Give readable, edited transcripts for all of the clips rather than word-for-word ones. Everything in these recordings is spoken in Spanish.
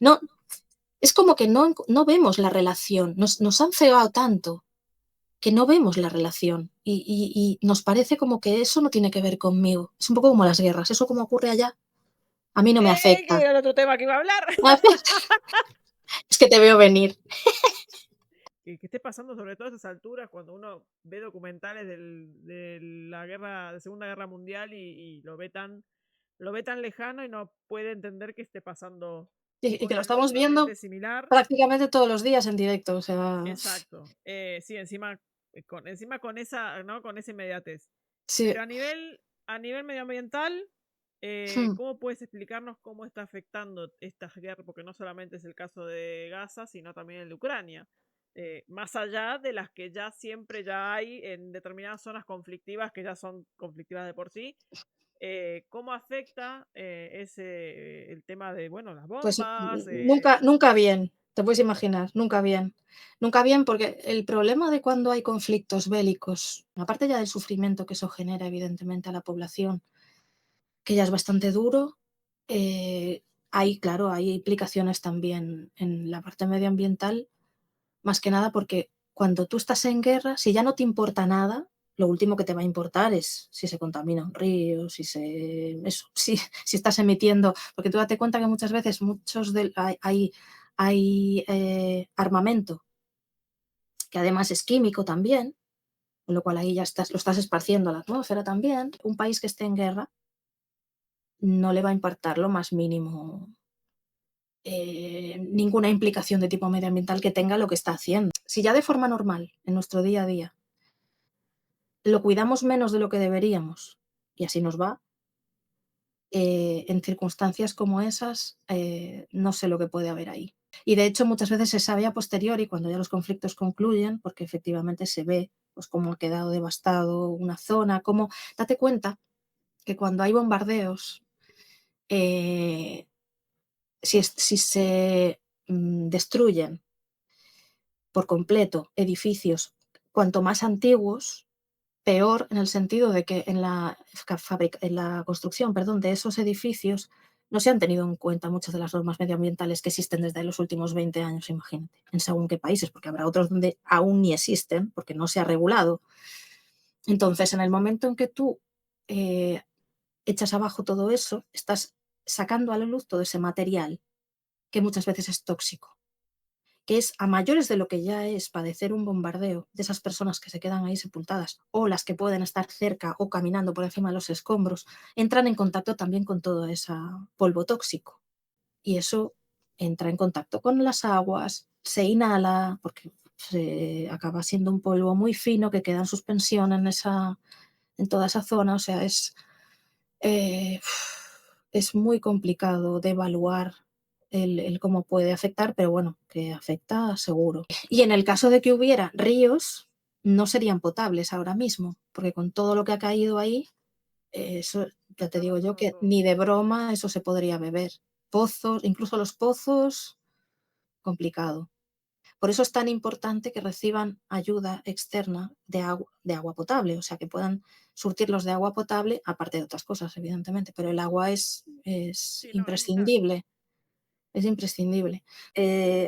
No, es como que no vemos la relación, nos han cegado tanto que no vemos la relación y nos parece como que eso no tiene que ver conmigo. Es un poco como las guerras, eso como ocurre allá, a mí no me Que afecta. era el otro tema que iba a hablar. Es que te veo venir. Que esté pasando sobre todo a esas alturas cuando uno ve documentales de la guerra, de Segunda Guerra Mundial y lo ve tan lejano y no puede entender que esté pasando Y que lo una estamos relativamente viendo similar. prácticamente todos los días en directo, o sea, Exacto. Sí, encima con esa, ¿no? Con esa inmediatez. sí. Pero a nivel medioambiental, Hmm. ¿cómo puedes explicarnos cómo está afectando esta guerra? Porque no solamente es el caso de Gaza, sino también el de Ucrania. Más allá de las que ya siempre ya hay en determinadas zonas conflictivas, que ya son conflictivas de por sí, ¿cómo afecta el tema de, bueno, las Pues bombas? nunca bien, te puedes imaginar, nunca bien. Nunca bien, porque el problema de cuando hay conflictos bélicos, aparte ya del sufrimiento que eso genera, evidentemente, a la población, que ya es bastante duro, claro, hay implicaciones también en la parte medioambiental, más que nada porque cuando tú estás en guerra, si ya no te importa nada, lo último que te va a importar es si se contamina un río, si estás emitiendo, porque tú date cuenta que muchas veces hay armamento que además es químico también, con lo cual ahí ya lo estás esparciendo a la atmósfera también. Un país que esté en guerra no le va a importar lo más mínimo ninguna implicación de tipo medioambiental que tenga lo que está haciendo. Si ya de forma normal, en nuestro día a día, lo cuidamos menos de lo que deberíamos, y así nos va, en circunstancias como esas, no sé lo que puede haber ahí. Y de hecho, muchas veces se sabe a posteriori, cuando ya los conflictos concluyen, porque efectivamente se ve pues, cómo ha quedado devastado una zona, cómo. Date cuenta que cuando hay bombardeos, eh, si se destruyen por completo edificios cuanto más antiguos, peor en el sentido de que en la construcción, perdón, de esos edificios no se han tenido en cuenta muchas de las normas medioambientales que existen desde los últimos 20 años, imagínate, en según qué países, porque habrá otros donde aún ni existen, porque no se ha regulado. Entonces, en el momento en que tú eh, echas abajo todo eso, estás sacando a la luz todo ese material que muchas veces es tóxico, que es a mayores de lo que ya es padecer un bombardeo, de esas personas que se quedan ahí sepultadas, o las que pueden estar cerca o caminando por encima de los escombros, entran en contacto también con todo ese polvo tóxico. Y eso entra en contacto con las aguas, se inhala, porque se acaba siendo un polvo muy fino que queda en suspensión en toda esa zona. O sea, eh, es muy complicado de evaluar el cómo puede afectar, pero bueno, que afecta seguro. Y en el caso de que hubiera ríos, no serían potables ahora mismo, porque con todo lo que ha caído ahí, eso ya te Está digo yo arrasando que todo. ni de broma eso se podría beber. Pozos, incluso los pozos, complicado. Por eso es tan importante que reciban ayuda externa de agua potable, o sea, que puedan surtirlos de agua potable, aparte de otras cosas, evidentemente, pero el agua es Sí, no, es vital. imprescindible, es imprescindible.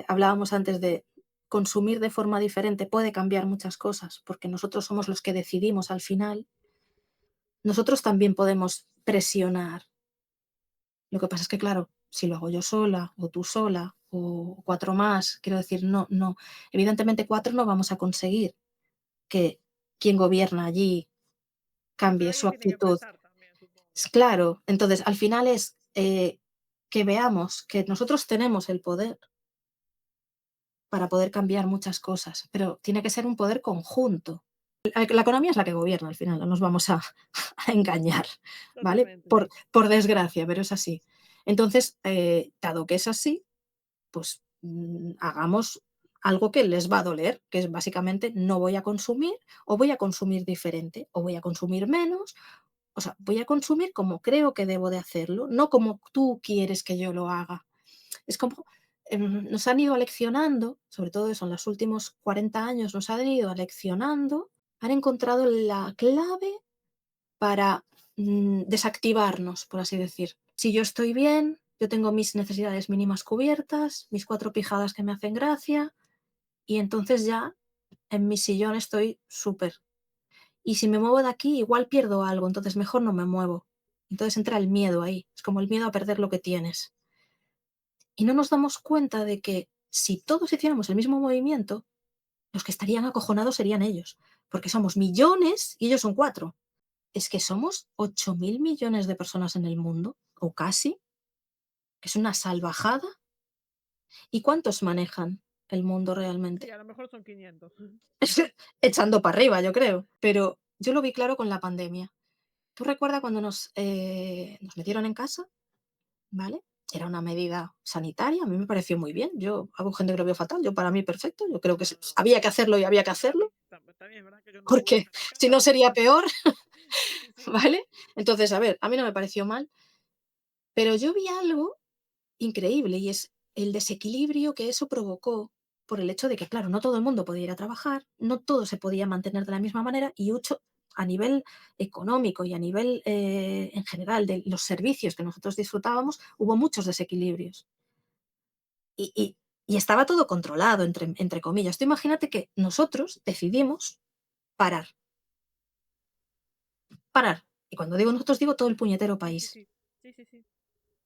Hablábamos antes de consumir de forma diferente puede cambiar muchas cosas, porque nosotros somos los que decidimos al final. Nosotros también podemos presionar. Lo que pasa es que, claro, si lo hago yo sola, o tú sola, o 4 más, quiero decir, no, evidentemente 4 no vamos a conseguir que quien gobierna allí Pero cambie su alguien tiene que actitud. empezar también, supongo. Claro, entonces al final es, que veamos que nosotros tenemos el poder para poder cambiar muchas cosas, pero tiene que ser un poder conjunto. La economía es la que gobierna al final, no nos vamos a a engañar, ¿vale? Totalmente, Por sí. por desgracia, pero es así. Entonces, dado que es así, pues, hagamos algo que les va a doler, que es básicamente no voy a consumir, o voy a consumir diferente, o voy a consumir menos, o sea, voy a consumir como creo que debo de hacerlo, no como tú quieres que yo lo haga. Es como, nos han ido aleccionando, sobre todo eso en los últimos 40 años, nos han ido aleccionando, han encontrado la clave para, desactivarnos, por así decir. Si yo estoy bien, yo tengo mis necesidades mínimas cubiertas, mis 4 pijadas que me hacen gracia, y entonces ya en mi sillón estoy súper. Y si me muevo de aquí, igual pierdo algo, entonces mejor no me muevo. Entonces entra el miedo ahí, es como el miedo a perder lo que tienes. Y no nos damos cuenta de que si todos hiciéramos el mismo movimiento, los que estarían acojonados serían ellos, porque somos millones y ellos son 4. Es que somos 8.000 millones de personas en el mundo, o casi, que es una salvajada. ¿Y cuántos manejan el mundo Sí, realmente? a lo mejor son 500. Echando para arriba, yo creo. Pero yo lo vi claro con la pandemia. ¿Tú recuerdas cuando nos metieron en casa? ¿Vale? Era una medida sanitaria, a mí me pareció muy bien. Yo hago gente que lo veo fatal, yo para mí perfecto. Yo creo que No, no. había que hacerlo y había que Para mí hacerlo, también es verdad que yo no pude porque estar en si casa, no pero sería peor, sí, sí, sí. ¿vale? Entonces, a ver, a mí no me pareció mal, pero yo vi algo increíble y es el desequilibrio que eso provocó por el hecho de que, claro, no todo el mundo podía ir a trabajar, no todo se podía mantener de la misma manera y a nivel económico y a nivel en general de los servicios que nosotros disfrutábamos, hubo muchos desequilibrios. Y, y- y estaba todo controlado, entre comillas. Tú imagínate que nosotros decidimos parar, parar. Y cuando digo nosotros, digo todo el puñetero Sí, sí, país. sí. Sí, sí, sí.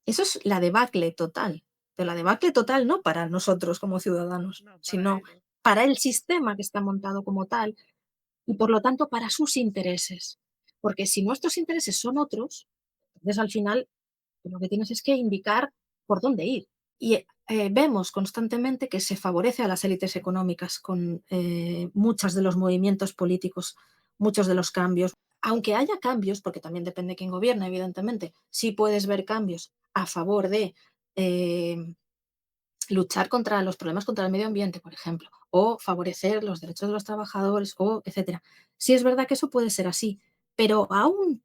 Eso es la debacle total. Pero la debacle total no para nosotros como ciudadanos, No, para sino ellos. para el sistema que está montado como tal y por lo tanto para sus intereses. Porque si nuestros intereses son otros, entonces al final lo que tienes es que indicar por dónde ir. Y vemos constantemente que se favorece a las élites económicas con muchos de los movimientos políticos, muchos de los cambios. Aunque haya cambios, porque también depende de quién gobierna, evidentemente, sí puedes ver cambios a favor de eh, luchar contra los problemas contra el medio ambiente, por ejemplo, o favorecer los derechos de los trabajadores, o etcétera. Sí es verdad que eso puede ser así, pero aún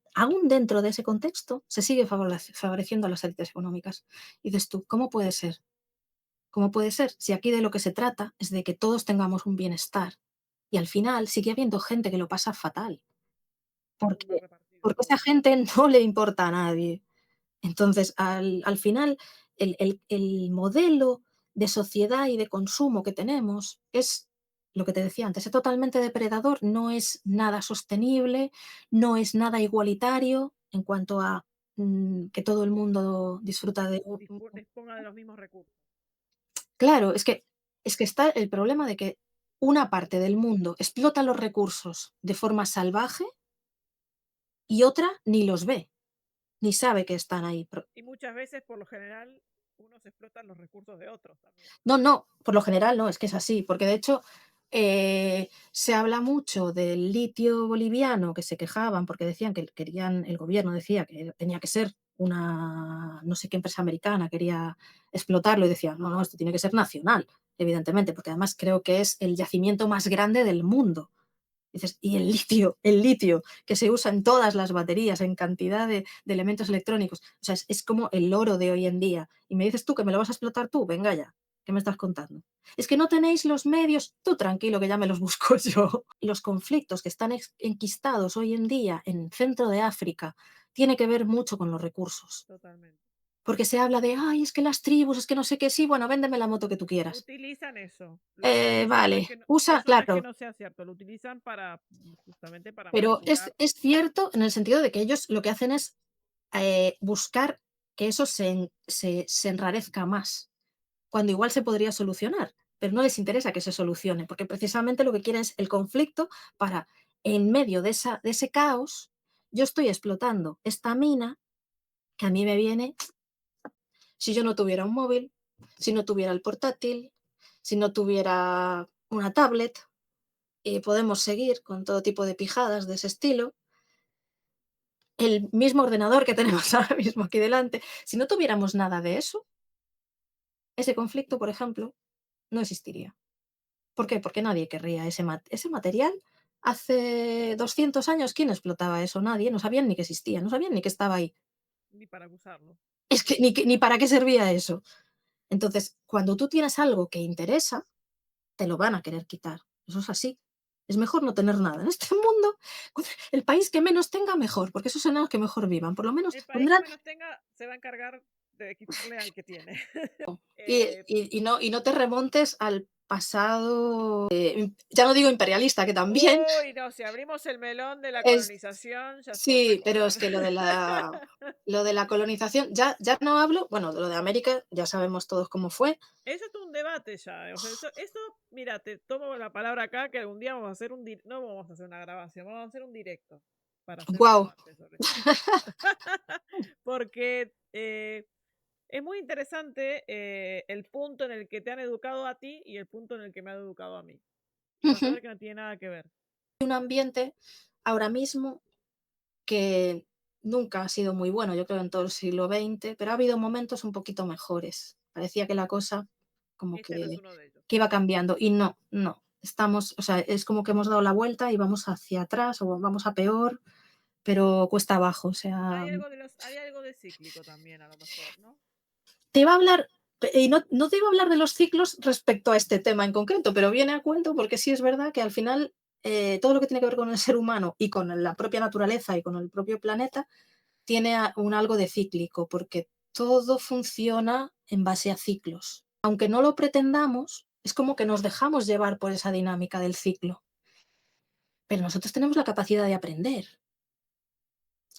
dentro de ese contexto se sigue favoreciendo a las élites económicas. Y dices tú, ¿cómo puede ser? ¿Cómo puede ser? Si aquí de lo que se trata es de que todos tengamos un bienestar y al final sigue habiendo gente que lo pasa fatal, Uno porque, repartido porque esa todo. gente no le importa a nadie. Entonces, al final, el modelo de sociedad y de consumo que tenemos es lo que te decía antes, es totalmente depredador, no es nada sostenible, no es nada igualitario en cuanto a que todo el mundo disfruta de Disponga de los mismos recursos. claro, es que está el problema de que una parte del mundo explota los recursos de forma salvaje y otra ni los ve, ni sabe que están ahí. Y muchas veces, por lo general, unos explotan los recursos de otros también. No, no, por lo general no, es que es así, porque de hecho se habla mucho del litio boliviano, que se quejaban porque decían que querían, el gobierno decía que tenía que ser una, no sé qué empresa americana quería explotarlo y decía, no, no, esto tiene que ser nacional, evidentemente, porque además creo que es el yacimiento más grande del mundo. Dices, y el litio que se usa en todas las baterías, en cantidad de elementos electrónicos, o sea, es como el oro de hoy en día. Y me dices tú que me lo vas a explotar tú, venga ya, ¿qué me estás contando? Es que no tenéis los medios, tú tranquilo que ya me los busco yo. Los conflictos que están enquistados hoy en día en centro de África tiene que ver mucho con los recursos. Totalmente. Porque se habla de, ay, es que las tribus, es que no sé qué, sí, bueno, véndeme la moto que tú quieras. Utilizan eso. Eso no es Vale, que no, usa, eso no es que claro, no sea cierto. Lo utilizan para justamente para pero manipular. es cierto en el sentido de que ellos lo que hacen es buscar que eso se enrarezca más, cuando igual se podría solucionar, pero no les interesa que se solucione, porque precisamente lo que quieren es el conflicto para, en medio de ese caos, yo estoy explotando esta mina que a mí me viene si yo no tuviera un móvil, si no tuviera el portátil, si no tuviera una tablet, y podemos seguir con todo tipo de pijadas de ese estilo. El mismo ordenador que tenemos ahora mismo aquí delante, si no tuviéramos nada de eso, ese conflicto, por ejemplo, no existiría. ¿Por qué? Porque nadie querría ese material. Hace 200 años, ¿quién explotaba eso? Nadie, no sabían ni que existía, no sabían ni que estaba ahí. Ni para usarlo. Es que ni para qué servía eso. Entonces, cuando tú tienes algo que interesa, te lo van a querer quitar. Eso es así. Es mejor no tener nada. En este mundo, el país que menos tenga, mejor, porque esos son los que mejor vivan. Por lo menos El país que pondrán menos tenga se va a encargar. de quitarle al que tiene. Y, Eh, y no te remontes al pasado, ya no digo imperialista, que también uy, no, si abrimos el melón de la es, colonización, ya es otra sí, pero cosa. es que lo de la colonización, ya no hablo, bueno, de lo de América, ya sabemos todos cómo fue. Eso es un debate ya. O sea, eso, mira, te tomo la palabra acá que algún día vamos a hacer no vamos a hacer una grabación, vamos a hacer un directo para hacer un Wow. debate sobre este tema. Porque es muy interesante el punto en el que te han educado a ti y el punto en el que me han educado a mí. Y vas a ver que no tiene nada que ver. Un ambiente ahora mismo que nunca ha sido muy bueno, yo creo, en todo el siglo XX, pero ha habido momentos un poquito mejores. Parecía que la cosa como Este no es uno de ellos. que iba cambiando y no, no. Estamos, o sea, es como que hemos dado la vuelta y vamos hacia atrás o vamos a peor, pero cuesta abajo. O sea, Hay algo de cíclico también, a lo mejor, ¿no? te iba a hablar, y no te iba a hablar de los ciclos respecto a este tema en concreto, pero viene a cuento porque sí es verdad que al final todo lo que tiene que ver con el ser humano y con la propia naturaleza y con el propio planeta tiene un algo de cíclico, porque todo funciona en base a ciclos. Aunque no lo pretendamos, es como que nos dejamos llevar por esa dinámica del ciclo. Pero nosotros tenemos la capacidad de aprender,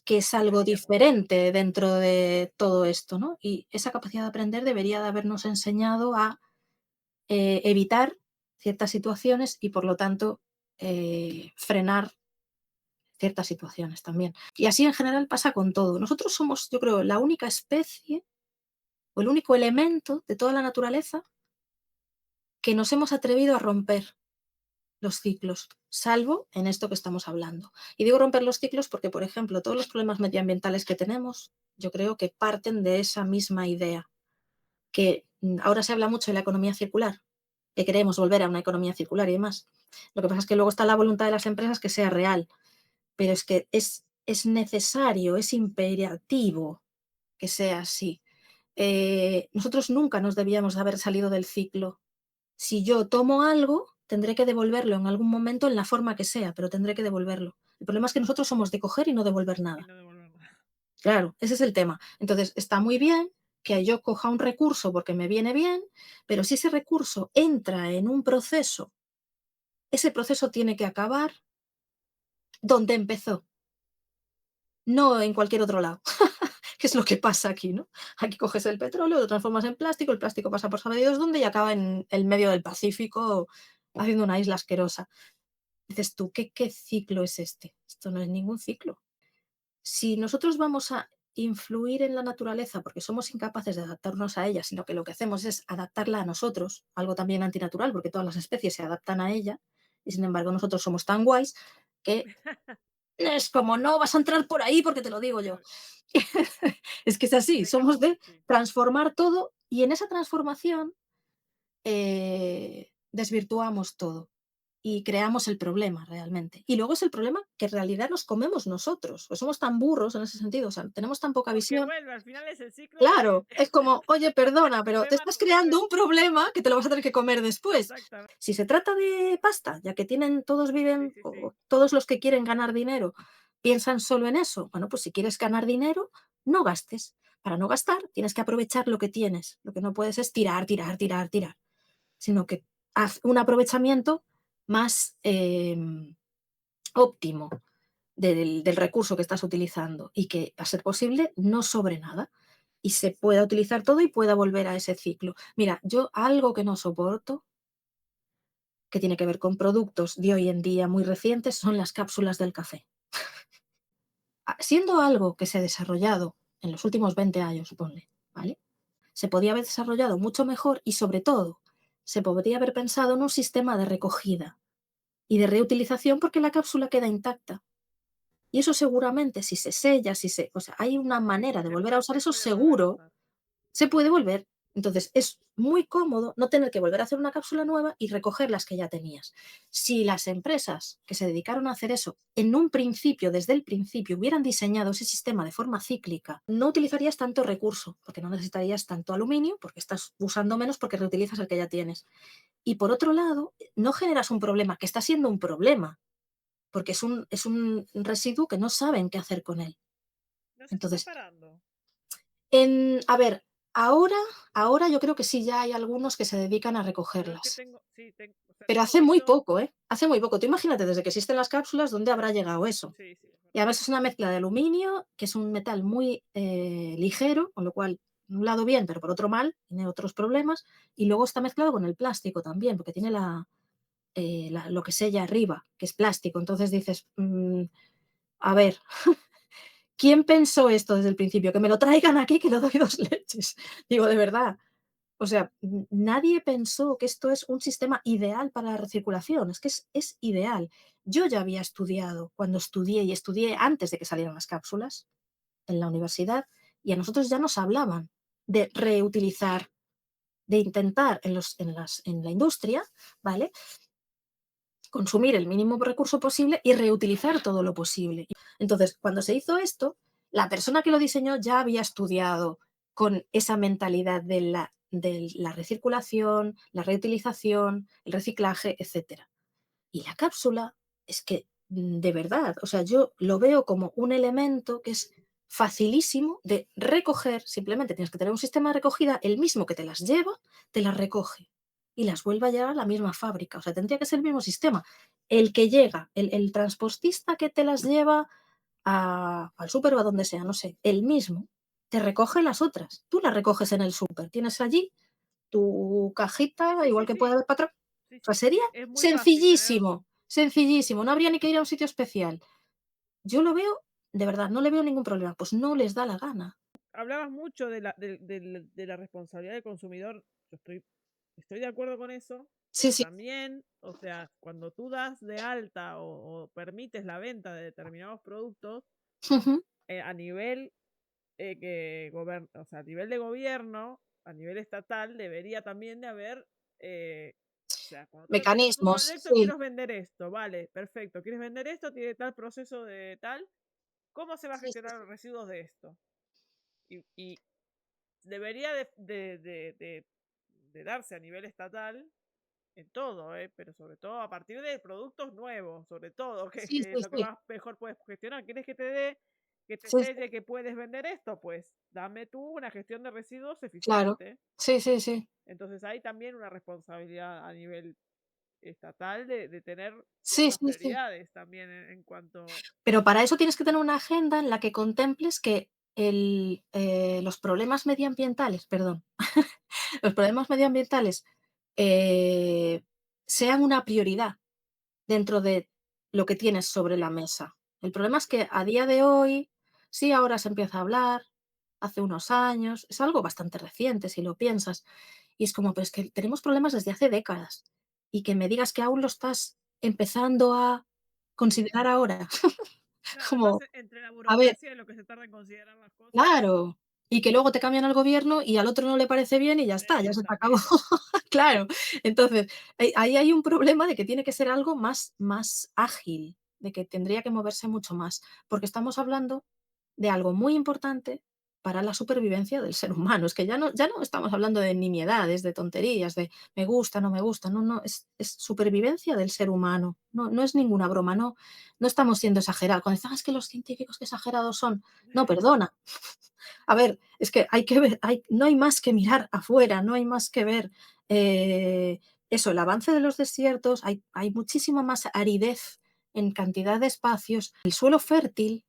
que es algo Deberíamos. diferente dentro de todo esto, ¿no? Y esa capacidad de aprender debería de habernos enseñado a evitar ciertas situaciones y, por lo tanto, frenar ciertas situaciones también. Y así en general pasa con todo. Nosotros somos, yo creo, la única especie o el único elemento de toda la naturaleza que nos hemos atrevido a romper los ciclos, salvo en esto que estamos hablando. Y digo romper los ciclos porque, por ejemplo, todos los problemas medioambientales que tenemos, yo creo que parten de esa misma idea, que ahora se habla mucho de la economía circular, que queremos volver a una economía circular y demás. Lo que pasa es que luego está la voluntad de las empresas que sea real, pero es que es necesario, es imperativo que sea así. Nosotros nunca nos debíamos de haber salido del ciclo. Si yo tomo algo, tendré que devolverlo en algún momento en la forma que sea, pero tendré que devolverlo. El problema es que nosotros somos de coger y no devolver Y nada. no devolver nada. Claro, ese es el tema. Entonces, está muy bien que yo coja un recurso porque me viene bien, pero si ese recurso entra en un proceso, ese proceso tiene que acabar donde empezó, no en cualquier otro lado. Que es lo que pasa aquí, ¿no? Aquí coges el petróleo, lo transformas en plástico, el plástico pasa por sabe Dios dónde y acaba en el medio del Pacífico haciendo una isla asquerosa. Dices tú, ¿qué ciclo es este? Esto no es ningún ciclo. Si nosotros vamos a influir en la naturaleza porque somos incapaces de adaptarnos a ella, sino que lo que hacemos es adaptarla a nosotros, algo también antinatural, porque todas las especies se adaptan a ella, y sin embargo nosotros somos tan guays que es como, no vas a entrar por ahí porque te lo digo yo. Es que es así, somos Dejamos, de sí. transformar todo y en esa transformación desvirtuamos todo y creamos el problema realmente. Y luego es el problema que en realidad nos comemos nosotros, pues somos tan burros en ese sentido, o sea, tenemos tan poca Porque visión. vuelve, al final es el ciclo de Claro, es como, oye, el perdona, pero te problema estás creando un problema que te lo vas a tener que comer después. exactamente. Si se trata de pasta, ya que todos Sí, viven, sí, sí. o todos los que quieren ganar dinero piensan solo en eso, bueno, pues si quieres ganar dinero, no gastes. Para no gastar, tienes que aprovechar lo que tienes. Lo que no puedes es tirar, tirar, tirar, tirar, sino que haz un aprovechamiento más óptimo del recurso que estás utilizando y que, a ser posible, no sobre nada y se pueda utilizar todo y pueda volver a ese ciclo. Mira, yo algo que no soporto, que tiene que ver con productos de hoy en día muy recientes, son las cápsulas del café. Siendo algo que se ha desarrollado en los últimos 20 años, ponle, ¿vale? Se podía haber desarrollado mucho mejor y, sobre todo, se podría haber pensado en un sistema de recogida y de reutilización porque la cápsula queda intacta. Y eso seguramente, si se sella, o sea, hay una manera de volver a usar Se eso puede volver a seguro, usar. se puede volver. Entonces, es muy cómodo no tener que volver a hacer una cápsula nueva y recoger las que ya tenías. Si las empresas que se dedicaron a hacer eso en un principio, desde el principio, hubieran diseñado ese sistema de forma cíclica, no utilizarías tanto recurso, porque no necesitarías tanto aluminio, porque estás usando menos porque reutilizas el que ya tienes. Y por otro lado, no generas un problema, que está siendo un problema, porque es un residuo que no saben qué hacer con él. Nos está Entonces, separando. a ver, Ahora ahora yo creo que sí ya hay algunos que se dedican a Yo es que recogerlas, tengo, sí, o sea, pero tengo hace muy visto, poco, ¿eh? Hace muy poco. Tú imagínate, desde que existen las cápsulas, ¿dónde habrá llegado eso? sí, sí, es Y verdad. además es una mezcla de aluminio, que es un metal muy, ligero, con lo cual, por un lado bien, pero por otro mal, tiene otros problemas, y luego está mezclado con el plástico también, porque tiene lo que sella arriba, que es plástico. Entonces dices, a ver, ¿quién pensó esto desde el principio? Que me lo traigan aquí, que le doy 2 leches. Digo, de verdad. O sea, nadie pensó que esto es un sistema ideal para la recirculación, es que es ideal. Yo ya había estudiado, cuando estudié, y estudié antes de que salieran las cápsulas en la universidad, y a nosotros ya nos hablaban de reutilizar, de intentar en la industria, ¿vale? Consumir el mínimo recurso posible y reutilizar todo lo posible. Entonces, cuando se hizo esto, la persona que lo diseñó ya había estudiado con esa mentalidad de la recirculación, la reutilización, el reciclaje, etcétera. Y la cápsula es que, de verdad, o sea, yo lo veo como un elemento que es facilísimo de recoger, simplemente tienes que tener un sistema de recogida, el mismo que te las lleva, te las recoge y las vuelve a llevar a la misma fábrica. O sea, tendría que ser el mismo sistema. El que llega, el transportista que te las lleva al súper o a donde sea, no sé, el mismo, te recoge las otras. Tú las recoges en el súper. Tienes allí tu cajita, Sí, igual sí, que puede sí, haber patrón. sí, O sea, sí, sería es muy fácil tener. sencillísimo, sencillísimo, no habría ni que ir a un sitio especial. Yo lo veo, de verdad, no le veo ningún problema, pues no les da la gana. Hablabas mucho de la responsabilidad del consumidor. Yo estoy de acuerdo con eso, Sí, pero sí. también, o sea, cuando tú das de alta o permites la venta de determinados productos, Ujú. a nivel o sea, a nivel de gobierno, a nivel estatal, debería también de haber, o sea, cuando tú me presentas un Mecanismos, proyecto, sí. quiero vender esto, vale, perfecto, quieres vender esto, tiene tal proceso de tal, ¿cómo se va a Sí, sí, gestionar sí. los residuos de esto? Y debería de darse a nivel estatal en todo, pero sobre todo a partir de productos nuevos, sobre todo, Sí, que es sí, lo que sí. más mejor puedes gestionar. ¿Quieres que te Sí, sí, selle que puedes vender esto? Pues dame tú una gestión de residuos claro. eficiente. Sí, sí, sí. Entonces hay también una responsabilidad a nivel estatal de tener Sí, ciertas sí, sí. prioridades también en cuanto. Pero para eso tienes que tener una agenda en la que contemples que los problemas medioambientales, perdón, los problemas medioambientales, eh, sean una prioridad dentro de lo que tienes sobre la Sí, mesa. El problema es sí, que a día de hoy, sí, ahora se empieza a hablar, hace unos años, es algo bastante reciente si lo piensas, y es como, pero es que tenemos problemas desde hace décadas, y que me digas que aún lo estás empezando a sí. considerar ahora, No, además, como, entre la a ver, burocracia y lo que se tarda en considerar las cosas, claro, y que luego te cambian al gobierno y al otro no le parece bien y ya se te acabó. también. Claro, entonces, ahí hay un problema de que tiene que ser algo más ágil, de que tendría que moverse mucho más, porque estamos hablando de algo muy importante para la supervivencia del ser humano. Es que ya no estamos hablando de nimiedades, de tonterías, de me gusta, no me gusta, no, no, es supervivencia del ser humano, no es ninguna broma, no estamos siendo exagerados. Cuando dicen: "Ah, es que los científicos qué exagerados son". No, perdona. A ver, es que hay que ver, no hay más que mirar afuera, no hay más que ver, eso, el avance de los desiertos, hay muchísima más aridez en cantidad de espacios. El suelo fértil,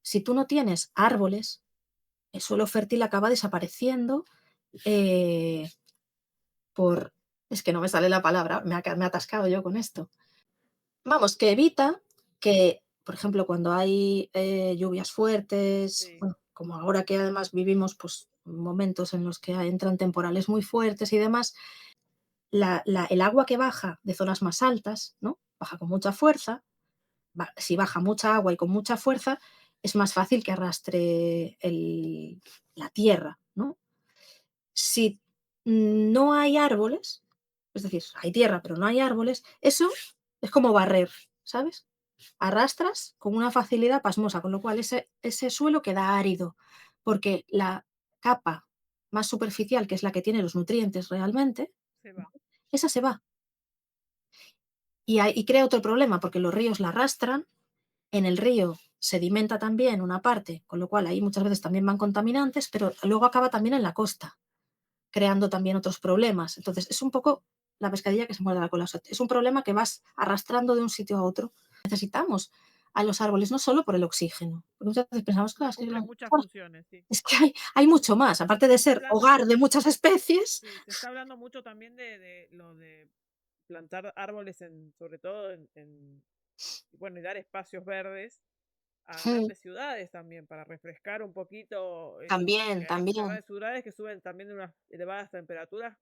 si tú no tienes árboles, el suelo fértil acaba desapareciendo, eh, por es que no me sale la palabra, me he atascado yo con esto. Vamos, que evita que, por ejemplo, cuando hay, lluvias fuertes, Sí, bueno, como ahora que además vivimos, pues, momentos en los que entran temporales muy fuertes y demás, el agua que baja de zonas más altas, ¿no? Baja con mucha fuerza, si baja mucha agua y con mucha fuerza, es más fácil que arrastre la tierra, ¿no? Si no hay árboles, es decir, hay tierra, pero no hay árboles, eso es como barrer, ¿sabes? Arrastras con una facilidad pasmosa, con lo cual ese suelo queda árido, porque la capa más superficial, que es la que tiene los nutrientes realmente, se va. esa se va. Y crea otro problema, porque los ríos la arrastran, en el río sedimenta también una parte, con lo cual ahí muchas veces también van contaminantes, pero luego acaba también en la costa, creando también otros problemas. Entonces, es un poco la pescadilla que se muerde la cola. O sea, es un problema que vas arrastrando de un sitio a otro. Necesitamos a los árboles no solo por el oxígeno, porque muchas veces pensamos, claro, Claro, cumplen muchas claro, funciones, sí. es que hay mucho más, aparte Se de está ser hablando hogar de muchas especies. sí, se está hablando mucho también de lo de plantar árboles sobre todo bueno, y dar espacios verdes a Mm, grandes ciudades también para refrescar un poquito, también, que hay muchas también. grandes ciudades que suben también de unas elevadas temperaturas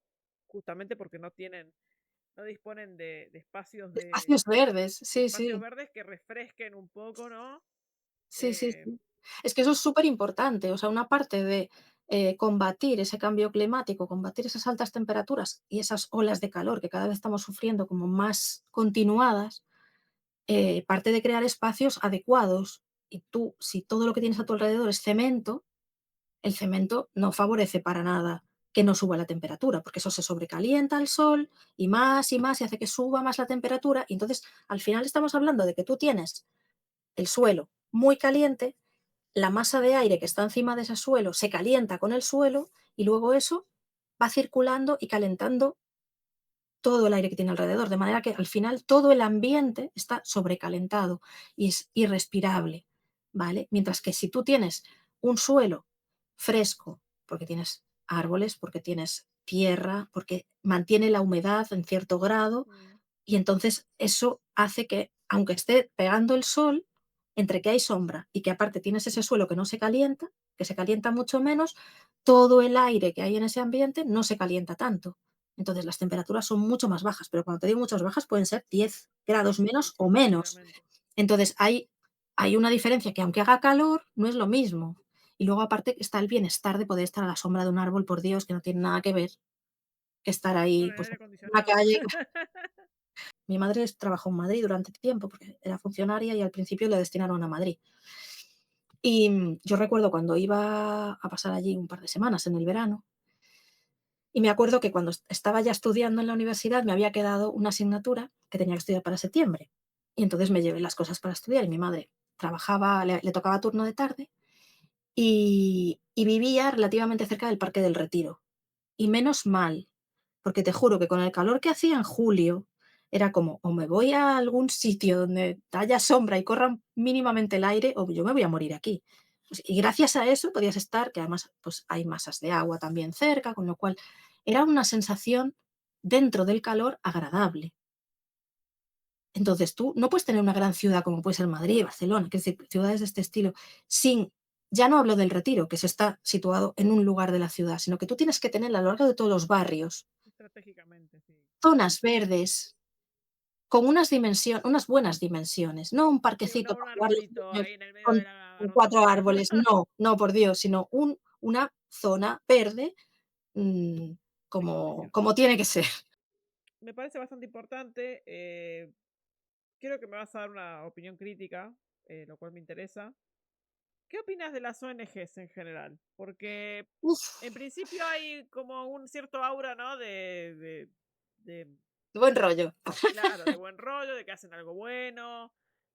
justamente porque no disponen Espacios verdes, de sí, espacios sí. verdes que refresquen un poco, ¿no? Sí, sí, Eh, sí. Es que eso es súper importante. O sea, una parte de, combatir ese cambio climático, combatir esas altas temperaturas y esas olas de calor que cada vez estamos sufriendo como más continuadas, parte de crear espacios adecuados. Y tú, si todo lo que tienes a tu alrededor es cemento, el cemento no favorece para nada que no suba la temperatura, porque eso se sobrecalienta al sol y más, y hace que suba más la temperatura. Y entonces, al final estamos hablando de que tú tienes el suelo muy caliente, la masa de aire que está encima de ese suelo se calienta con el suelo y luego eso va circulando y calentando todo el aire que tiene alrededor, de manera que al final todo el ambiente está sobrecalentado y es irrespirable, ¿vale? Mientras que si tú tienes un suelo fresco, porque tienes árboles, porque tienes tierra, porque mantiene la humedad en cierto grado, mm, y entonces eso hace que, aunque esté pegando el sol, entre que hay sombra y que aparte tienes ese suelo que no se calienta, que se calienta mucho menos, todo el aire que hay en ese ambiente no se calienta tanto. Entonces las temperaturas son mucho más bajas, pero cuando te digo muchas bajas pueden ser 10 grados sí, sí, menos sí, o menos. tranquilamente. Entonces hay una diferencia que aunque haga calor, no es lo mismo. Y luego aparte está el bienestar de poder estar a la sombra de un árbol, por Dios, que no tiene nada que ver que estar Con ahí el pues, aire en la acondicionado. calle. Mi madre trabajó en Madrid durante tiempo porque era funcionaria y al principio le destinaron a Madrid. Y yo recuerdo cuando iba a pasar allí un par de semanas en el verano, y me acuerdo que cuando estaba ya estudiando en la universidad me había quedado una asignatura que tenía que estudiar para septiembre. Y entonces me llevé las cosas para estudiar y mi madre trabajaba, le tocaba turno de tarde y vivía relativamente cerca del Parque del Retiro. Y menos mal, porque te juro que con el calor que hacía en julio, era como, o me voy a algún sitio donde haya sombra y corra mínimamente el aire, o yo me voy a morir aquí. Pues, y gracias a eso podías estar, que además pues, hay masas de agua también cerca, con lo cual era una sensación dentro del calor agradable. Entonces tú no puedes tener una gran ciudad como puede ser Madrid, Barcelona, que es decir, ciudades de este estilo, sin, ya no hablo del Retiro, que se está situado en un lugar de la ciudad, sino que tú tienes que tener a lo largo de todos los barrios Estratégicamente, sí. zonas verdes con unas buenas dimensiones, no un Sí, parquecito no un para jugar los arbolito niños ahí en el medio de con la con 4 rotonda. árboles, no, no, por Dios, sino una zona verde, En como condiciones. como tiene que ser. Me parece bastante importante. Creo que me vas a dar una opinión crítica, lo cual me interesa. ¿Qué opinas de las ONGs en general? Porque en Uf, principio hay como un cierto aura, ¿no? De buen rollo. claro, de buen rollo, de que hacen algo bueno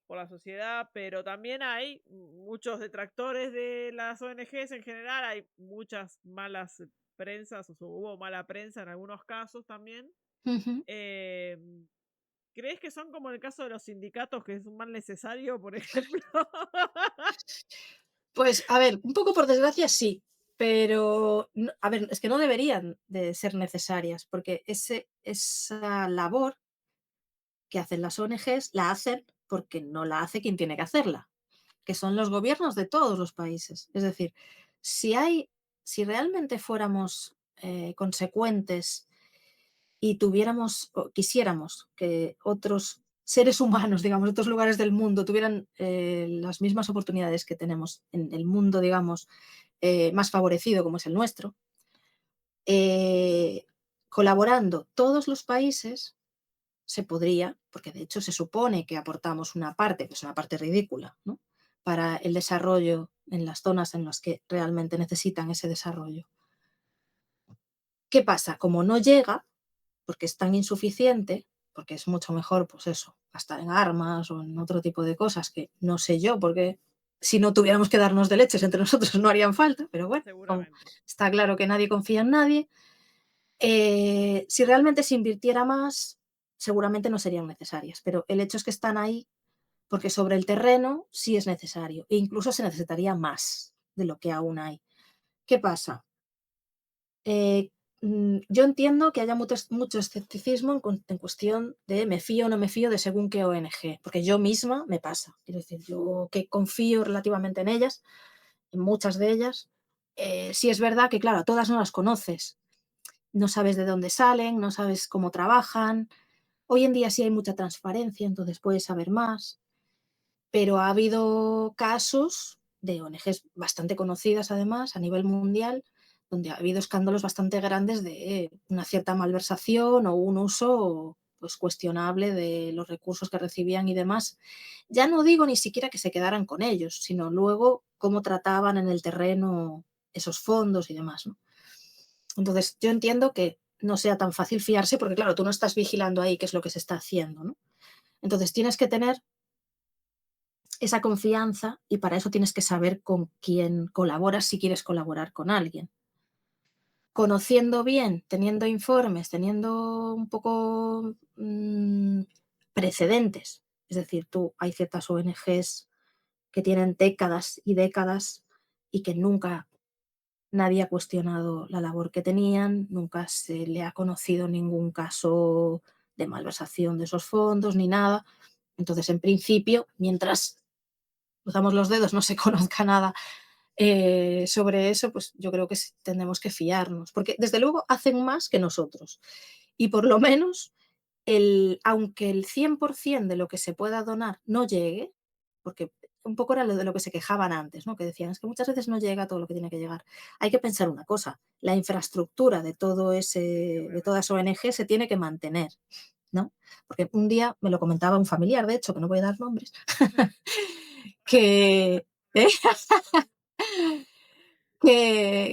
por la sociedad, pero también hay muchos detractores de las ONGs en general, hay muchas malas prensas, o hubo mala prensa en algunos casos también. Ujú. Eh, ¿Crees que son como el caso de los sindicatos, que es un mal necesario, por ejemplo? Pues, a ver, un poco por desgracia sí, pero a ver, es que no deberían de ser necesarias, porque esa labor que hacen las ONGs la hacen porque no la hace quien tiene que hacerla, que son los gobiernos de todos los países. Es decir, si realmente fuéramos consecuentes y tuviéramos o quisiéramos que otros seres humanos, digamos, de otros lugares del mundo tuvieran las mismas oportunidades que tenemos en el mundo, digamos, más favorecido como es el nuestro, eh, colaborando todos los países se podría, porque de hecho se supone que aportamos una parte, que es una parte ridícula, ¿no? Para el desarrollo en las zonas en las que realmente necesitan ese desarrollo. ¿Qué pasa? Como no llega, porque es tan insuficiente, porque es mucho mejor, pues eso, gastar en armas o en otro tipo de cosas que no sé yo, porque si no tuviéramos que darnos de leches entre nosotros no harían falta, pero bueno, seguramente. está claro que nadie confía en nadie. Si realmente se invirtiera más, seguramente no serían necesarias, pero el hecho es que están ahí porque sobre el terreno sí es necesario e incluso se necesitaría más de lo que aún hay. ¿Qué pasa? Yo entiendo que haya mucho escepticismo en cuestión de me fío o no me fío de según qué ONG, porque yo misma me pasa. Quiero decir, yo que confío relativamente en ellas, en muchas de ellas, sí es verdad que, claro, a todas no las conoces. No sabes de dónde salen, no sabes cómo trabajan. Hoy en día sí hay mucha transparencia, entonces puedes saber más, pero ha habido casos de ONGs bastante conocidas, además, a nivel mundial, donde ha habido escándalos bastante grandes de una cierta malversación o un uso pues cuestionable de los recursos que recibían y demás. Ya no digo ni siquiera que se quedaran con ellos, sino luego cómo trataban en el terreno esos fondos y demás, ¿no? Entonces, yo entiendo que no sea tan fácil fiarse porque, claro, tú no estás vigilando ahí qué es lo que se está haciendo, ¿no? Entonces, tienes que tener esa confianza y para eso tienes que saber con quién colaboras si quieres colaborar con alguien. Conociendo bien, teniendo informes, teniendo un poco precedentes. Es decir, tú hay ciertas ONGs que tienen décadas y décadas y que nunca nadie ha cuestionado la labor que tenían, nunca se le ha conocido ningún caso de malversación de esos fondos ni nada. Entonces, en principio, mientras cruzamos los dedos, no se conozca nada sobre eso, pues yo creo que sí tenemos que fiarnos, porque desde luego hacen más que nosotros. Y por lo menos, aunque el 100% de lo que se pueda donar no llegue, porque un poco era lo de lo que se quejaban antes, ¿no? Que decían, es que muchas veces no llega todo lo que tiene que llegar. Hay que pensar una cosa, la infraestructura de, Sí, de toda obviamente. esa ONG se tiene que mantener, ¿no? Porque un día me lo comentaba un familiar, de hecho, que no voy a dar nombres, que, ¿eh?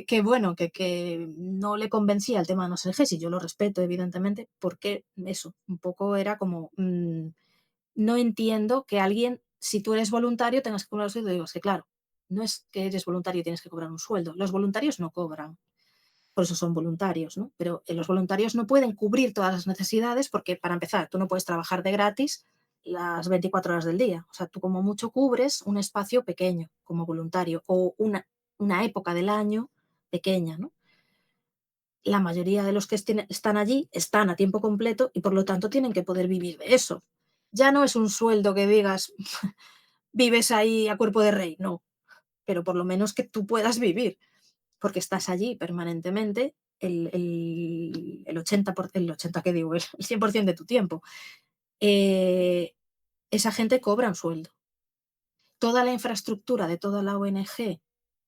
Que bueno, que no le convencía el tema de los NGs, y yo lo respeto, evidentemente, porque eso, un poco era como, no entiendo que alguien, si tú eres voluntario, tengas que cobrar un sueldo. Digo, es que claro, no es que eres voluntario y tienes que cobrar un sueldo. Los voluntarios no cobran, por eso son voluntarios, ¿no? Pero los voluntarios no pueden cubrir todas las necesidades porque, para empezar, tú no puedes trabajar de gratis las 24 horas del día. O sea, tú como mucho cubres un espacio pequeño como voluntario o una época del año pequeña, ¿no? La mayoría de los que están allí están a tiempo completo y por lo tanto tienen que poder vivir de eso. Ya no es un sueldo que digas, vives ahí a cuerpo de rey, no, pero por lo menos que tú puedas vivir, porque estás allí permanentemente el 80, ¿qué digo? El 100% de tu tiempo. Eh, esa gente cobra un sueldo. Toda la infraestructura de toda la ONG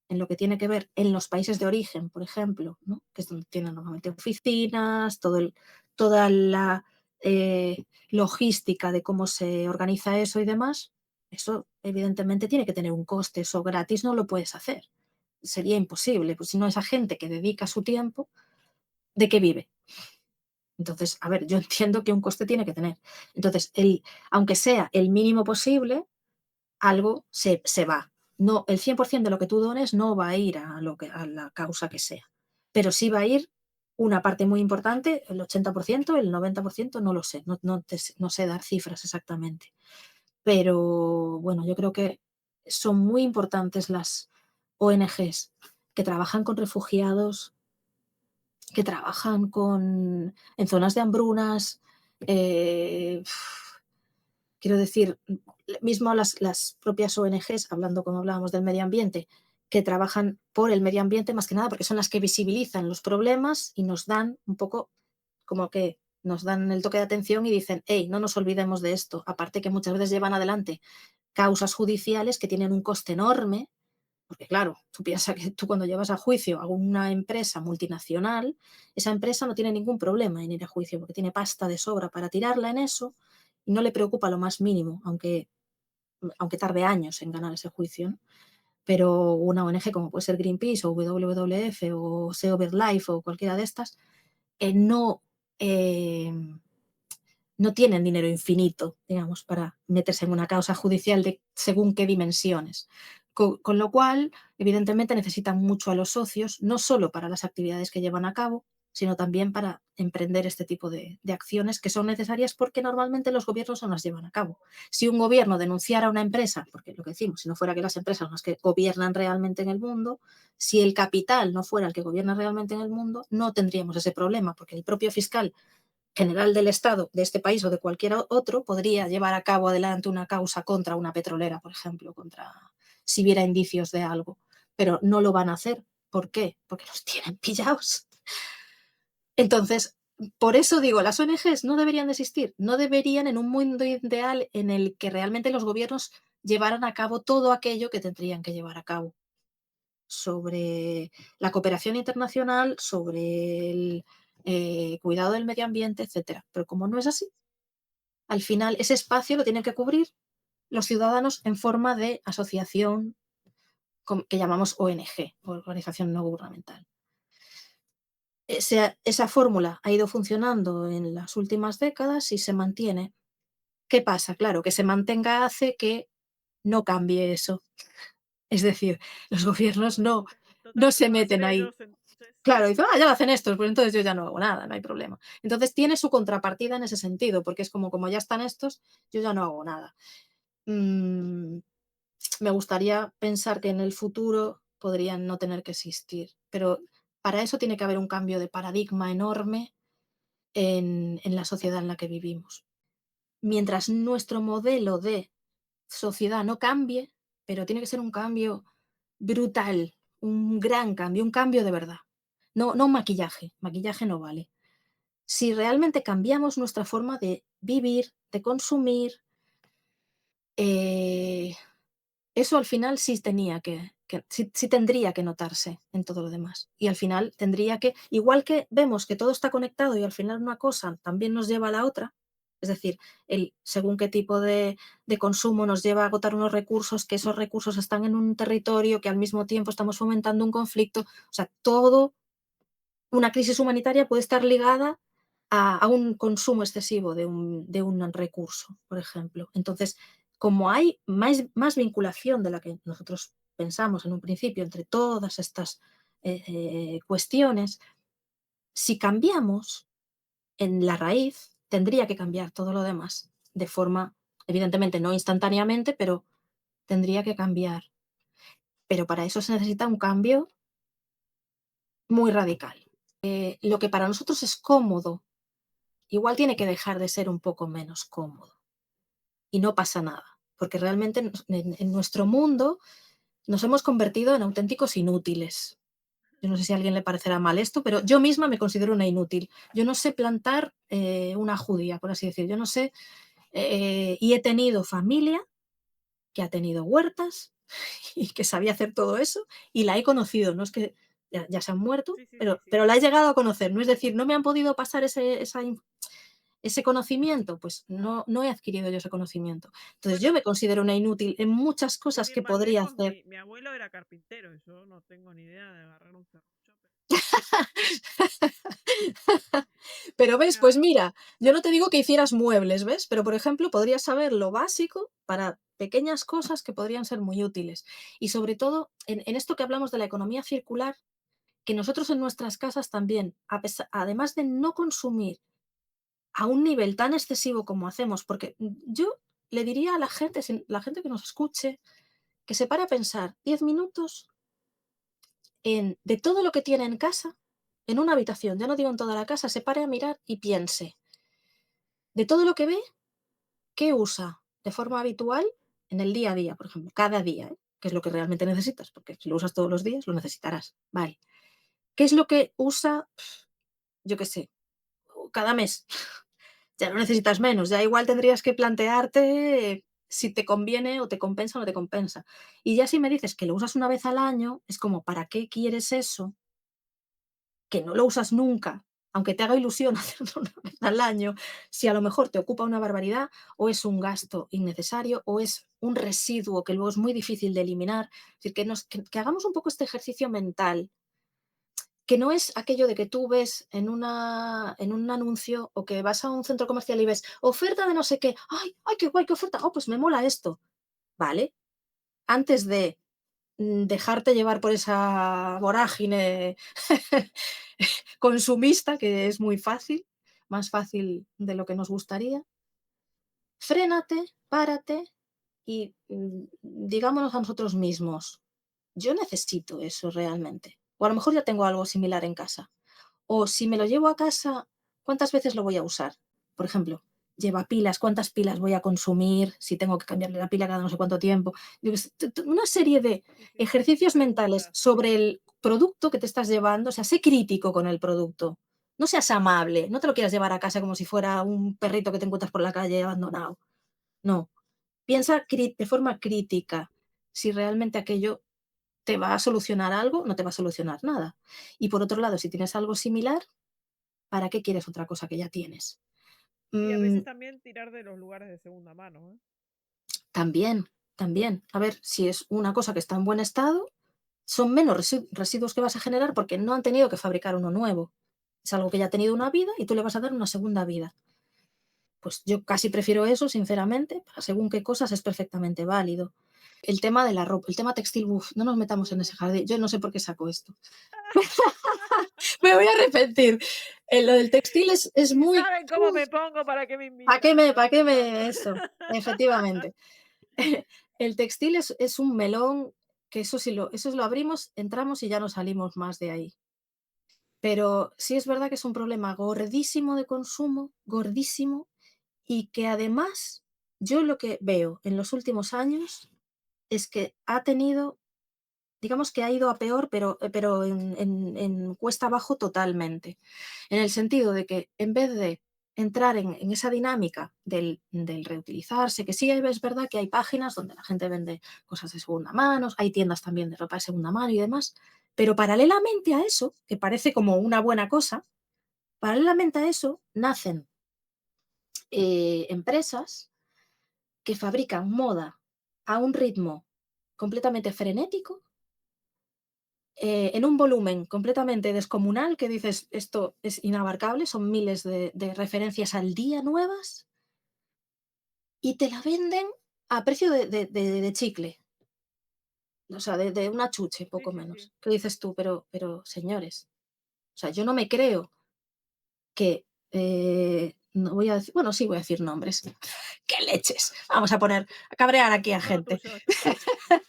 en lo que tiene que ver en los países de origen, por ejemplo, ¿no? Que es donde tienen normalmente oficinas, toda la logística de cómo se organiza eso y demás, eso evidentemente tiene que tener un coste, eso gratis no lo puedes hacer. Sería imposible, pues si no esa gente que dedica su tiempo, ¿de qué vive? Entonces, a ver, yo entiendo que un coste tiene que tener. Entonces, aunque sea el mínimo posible, algo se va. No, el 100% de lo que tú dones no va a ir a la causa que sea, pero sí va a ir una parte muy importante, el 80%, el 90%, no lo sé, no sé dar cifras exactamente. Pero bueno, yo creo que son muy importantes las ONGs que trabajan con refugiados, que trabajan en zonas de hambrunas, eh, quiero decir, mismo las propias ONGs, hablando como hablábamos del medio ambiente, que trabajan por el medio ambiente más que nada porque son las que visibilizan los problemas y nos dan un poco como que nos dan el toque de atención y dicen, hey, no nos olvidemos de esto. Aparte que muchas veces llevan adelante causas judiciales que tienen un coste enorme, porque claro, tú piensas que tú cuando llevas a juicio a una empresa multinacional, esa empresa no tiene ningún problema en ir a juicio porque tiene pasta de sobra para tirarla en eso y no le preocupa lo más mínimo, aunque tarde años en ganar ese juicio, ¿no? Pero una ONG como puede ser Greenpeace o WWF o Save Our Life o cualquiera de estas, no, eh, no tienen dinero infinito, digamos, para meterse en una causa judicial de según qué dimensiones. Con lo cual, evidentemente, necesitan mucho a los socios, no solo para las actividades que llevan a cabo, sino también para emprender este tipo de acciones que son necesarias porque normalmente los gobiernos no las llevan a cabo. Si un gobierno denunciara a una empresa, porque lo que decimos, si no fuera que las empresas son las que gobiernan realmente en el mundo, si el capital no fuera el que gobierna realmente en el mundo, no tendríamos ese problema, porque el propio fiscal general del Estado de este país o de cualquier otro podría llevar a cabo adelante una causa contra una petrolera, por ejemplo, contra si viera indicios de algo, pero no lo van a hacer. ¿Por qué? Porque los tienen pillados. Entonces, por eso digo, las ONGs no deberían de existir, no deberían en un mundo ideal en el que realmente los gobiernos llevaran a cabo todo aquello que tendrían que llevar a cabo sobre la cooperación internacional, sobre el cuidado del medio ambiente, etcétera. Pero como no es así, al final ese espacio lo tienen que cubrir los ciudadanos en forma de asociación que llamamos ONG, organización no gubernamental. Esa fórmula ha ido funcionando en las últimas décadas y se mantiene. ¿Qué pasa? Claro, que se mantenga hace que no cambie eso. Es decir, los gobiernos no Total, si se lo van a hacer meten ahí. ellos, entonces. Claro, dice, ya lo hacen estos, pues entonces yo ya no hago nada, no hay problema. Entonces tiene su contrapartida en ese sentido, porque es como ya están estos, yo ya no hago nada. Mm, Me gustaría pensar que en el futuro podrían no tener que existir, pero para eso tiene que haber un cambio de paradigma enorme en la sociedad en la que vivimos. Mientras nuestro modelo de sociedad no cambie, pero tiene que ser un cambio brutal, un gran cambio, un cambio de verdad. No un maquillaje, maquillaje no vale. Si realmente cambiamos nuestra forma de vivir, de consumir, eh, eso al final sí tendría que notarse en todo lo demás. Y al final tendría que, igual que vemos que todo está conectado y al final una cosa también nos lleva a la otra, es decir, según qué tipo de consumo nos lleva a agotar unos recursos, que esos recursos están en un territorio, que al mismo tiempo estamos fomentando un conflicto, o sea, todo, una crisis humanitaria puede estar ligada a un consumo excesivo de un recurso, por ejemplo. Entonces, como hay más vinculación de la que nosotros pensamos en un principio entre todas estas cuestiones, si cambiamos en la raíz, tendría que cambiar todo lo demás de forma, evidentemente no instantáneamente, pero tendría que cambiar. Pero para eso se necesita un cambio muy radical. Lo que para nosotros es cómodo, igual tiene que dejar de ser un poco menos cómodo. Y no pasa nada, porque realmente en nuestro mundo nos hemos convertido en auténticos inútiles. Yo no sé si a alguien le parecerá mal esto, pero yo misma me considero una inútil. Yo no sé plantar una judía, por así decir. Yo no sé, y he tenido familia que ha tenido huertas y que sabía hacer todo eso y la he conocido. No es que ya se han muerto, Sí, sí, sí, sí. pero la he llegado a conocer. No es decir, no me han podido pasar ese conocimiento, pues no he adquirido yo ese conocimiento. Entonces yo Bueno, me considero una inútil en muchas sin cosas ir que más podría lejos, hacer. mi abuelo era carpintero y yo no tengo ni idea de agarrar un serrucho, pero Pero ves, mira, pues mira, yo no te digo que hicieras muebles, ¿ves? Pero, por ejemplo, podrías saber lo básico para pequeñas cosas que podrían ser muy útiles. Y sobre todo, en esto que hablamos de la economía circular, que nosotros en nuestras casas también, además de no consumir a un nivel tan excesivo como hacemos, porque yo le diría a la gente, la gente que nos escuche, que se pare a pensar 10 minutos de todo lo que tiene en casa, en una habitación, ya no digo en toda la casa, se pare a mirar y piense, de todo lo que ve, ¿qué usa de forma habitual en el día a día, por ejemplo, cada día, ¿eh? ¿Qué es lo que realmente necesitas? Porque si lo usas todos los días, lo necesitarás. Vale. ¿Qué es lo que usa, yo qué sé, cada mes? Ya no necesitas menos, ya igual tendrías que plantearte si te conviene o te compensa o no te compensa. Y ya si me dices que lo usas una vez al año, es como, ¿para qué quieres eso? Que no lo usas nunca, aunque te haga ilusión hacerlo una vez al año, si a lo mejor te ocupa una barbaridad, o es un gasto innecesario, o es un residuo que luego es muy difícil de eliminar. Es decir, que hagamos un poco este ejercicio mental, que no es aquello de que tú ves en un anuncio o que vas a un centro comercial y ves oferta de no sé qué, ay, ay, qué guay, qué oferta, oh, pues me mola esto. Vale, antes de dejarte llevar por esa vorágine consumista, que es muy fácil, más fácil de lo que nos gustaría. Frénate, párate y, digámonos a nosotros mismos: "Yo necesito eso realmente", o a lo mejor ya tengo algo similar en casa. O si me lo llevo a casa, ¿cuántas veces lo voy a usar? Por ejemplo, lleva pilas, ¿cuántas pilas voy a consumir? Si tengo que cambiarle la pila cada no sé cuánto tiempo. Yo qué sé, una serie de Sí, sí, ejercicios mentales preguntas. sobre el producto que te estás llevando. O sea, sé crítico con el producto. No seas amable. No te lo quieras llevar a casa como si fuera un perrito que te encuentras por la calle abandonado. No. Piensa de forma crítica si realmente aquello te va a solucionar algo, no te va a solucionar nada. Y por otro lado, si tienes algo similar, ¿para qué quieres otra cosa que ya tienes? Y a Mm, veces también tirar de los lugares de segunda mano, ¿eh? también, también. A ver, si es una cosa que está en buen estado, son menos residuos que vas a generar porque no han tenido que fabricar uno nuevo. Es algo que ya ha tenido una vida y tú le vas a dar una segunda vida. Pues yo casi prefiero eso, sinceramente, para según qué cosas es perfectamente válido. El tema de la ropa, el tema textil, uf, no nos metamos en Uh, ese jardín. Yo no sé por qué saco esto. Me voy a arrepentir. Lo del textil es Si muy... saben cómo me pongo, ¿para qué me ¿Para qué invitan? me, No, para me qué encanta. me eso? Efectivamente. El textil es un melón que eso lo abrimos, entramos y ya no salimos más de ahí. Pero sí es verdad que es un problema gordísimo de consumo, gordísimo, y que además yo lo que veo en los últimos años es que ha tenido, digamos que ha ido a peor, pero en cuesta abajo totalmente. En el sentido de que en vez de entrar en esa dinámica del reutilizarse, que sí es verdad que hay páginas donde la gente vende cosas de segunda mano, hay tiendas también de ropa de segunda mano y demás, pero paralelamente a eso, que parece como una buena cosa, paralelamente a eso nacen empresas que fabrican moda a un ritmo completamente frenético, en un volumen completamente descomunal que dices, esto es inabarcable, son miles de referencias al día nuevas y te la venden a precio de chicle, o sea, de una chuche, Sí, poco sí, sí. menos. ¿Qué dices tú? Pero señores, o sea, yo no me creo que, no voy a decir, bueno, sí voy a decir nombres. ¡Qué leches! Vamos a poner, a cabrear aquí a Todo gente. tuyo, todo tuyo.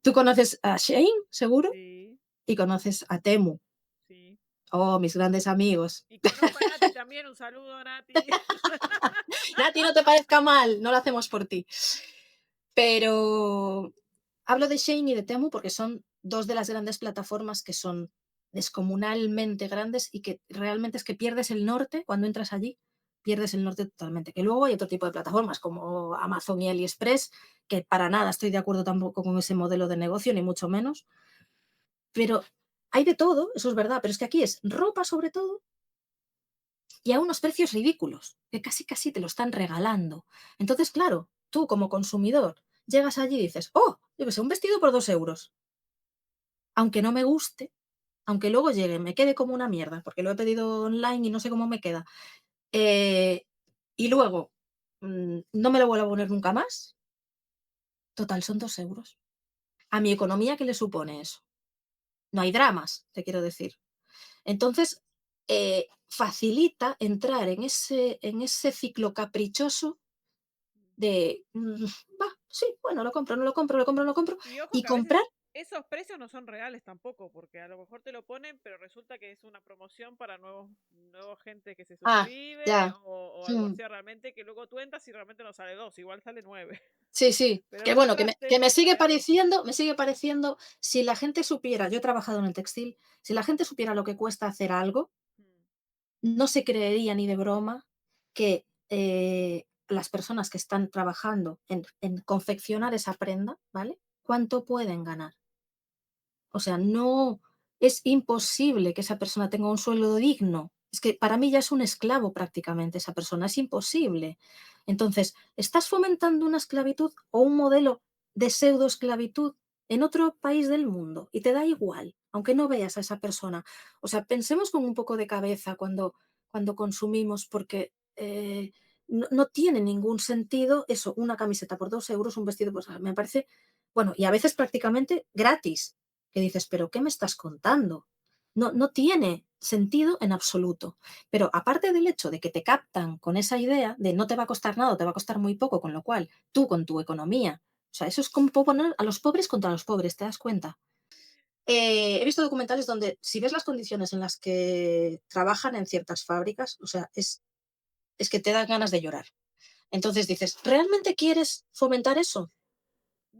Tú conoces a Shein, seguro, Sí, y conoces a Temu. sí. Oh, mis grandes amigos. Y conozco a Nati también, un saludo a Nati. Nati, no te parezca mal, no lo hacemos por ti. Pero hablo de Shein y de Temu porque son dos de las grandes plataformas que son descomunalmente grandes y que realmente es que pierdes el norte cuando entras allí, pierdes el norte totalmente. Que luego hay otro tipo de plataformas como Amazon y AliExpress, que para nada estoy de acuerdo tampoco con ese modelo de negocio, ni mucho menos. Pero hay de todo, eso es verdad, pero es que aquí es ropa sobre todo y a unos precios ridículos, que casi casi te lo están regalando. Entonces, claro, tú como consumidor llegas allí y dices, oh, yo que sé, un vestido por 2 euros. Aunque no me guste, aunque luego llegue, me quede como una mierda, porque lo he pedido online y no sé cómo me queda. eh, y luego no me lo vuelvo a poner nunca más. Total, son 2 euros. A mi economía, ¿qué le supone eso? No hay dramas, te quiero decir. Entonces, facilita entrar en ese ciclo caprichoso de, va, sí, bueno, lo compro, no lo compro, lo compro, no lo compro, Y ojo y que a veces comprar, esos precios no son reales tampoco, porque a lo mejor te lo ponen, pero resulta que es una promoción para nuevos gente que se suscribe ya, o algo mm, así realmente, que luego tú entras y realmente no sale 2, igual sale 9. sí, sí, Pero que no bueno, que me, entraste que me porque sigue realmente... pareciendo, me sigue pareciendo, si la gente supiera, yo he trabajado en el textil, si la gente supiera lo que cuesta hacer algo, Mm, no se creería ni de broma que las personas que están trabajando en confeccionar esa prenda, ¿vale? ¿Cuánto pueden ganar? O sea, no, es imposible que esa persona tenga un sueldo digno. Es que para mí ya es un esclavo prácticamente esa persona, es imposible. Entonces, ¿estás fomentando una esclavitud o un modelo de pseudoesclavitud en otro país del mundo? Y te da igual, aunque no veas a esa persona. O sea, pensemos con un poco de cabeza cuando consumimos, porque no tiene ningún sentido eso, una camiseta por 2 euros, un vestido, pues me parece Bueno, y a veces prácticamente gratis, que dices: "¿Pero qué me estás contando?". No tiene sentido en absoluto. Pero aparte del hecho de que te captan con esa idea de no te va a costar nada o te va a costar muy poco, con lo cual tú con tu economía, o sea, eso es como poner a los pobres contra los pobres, ¿te das cuenta? He visto documentales donde si ves las condiciones en las que trabajan en ciertas fábricas, o sea, es que te dan ganas de llorar. Entonces dices: "¿Realmente quieres fomentar eso?".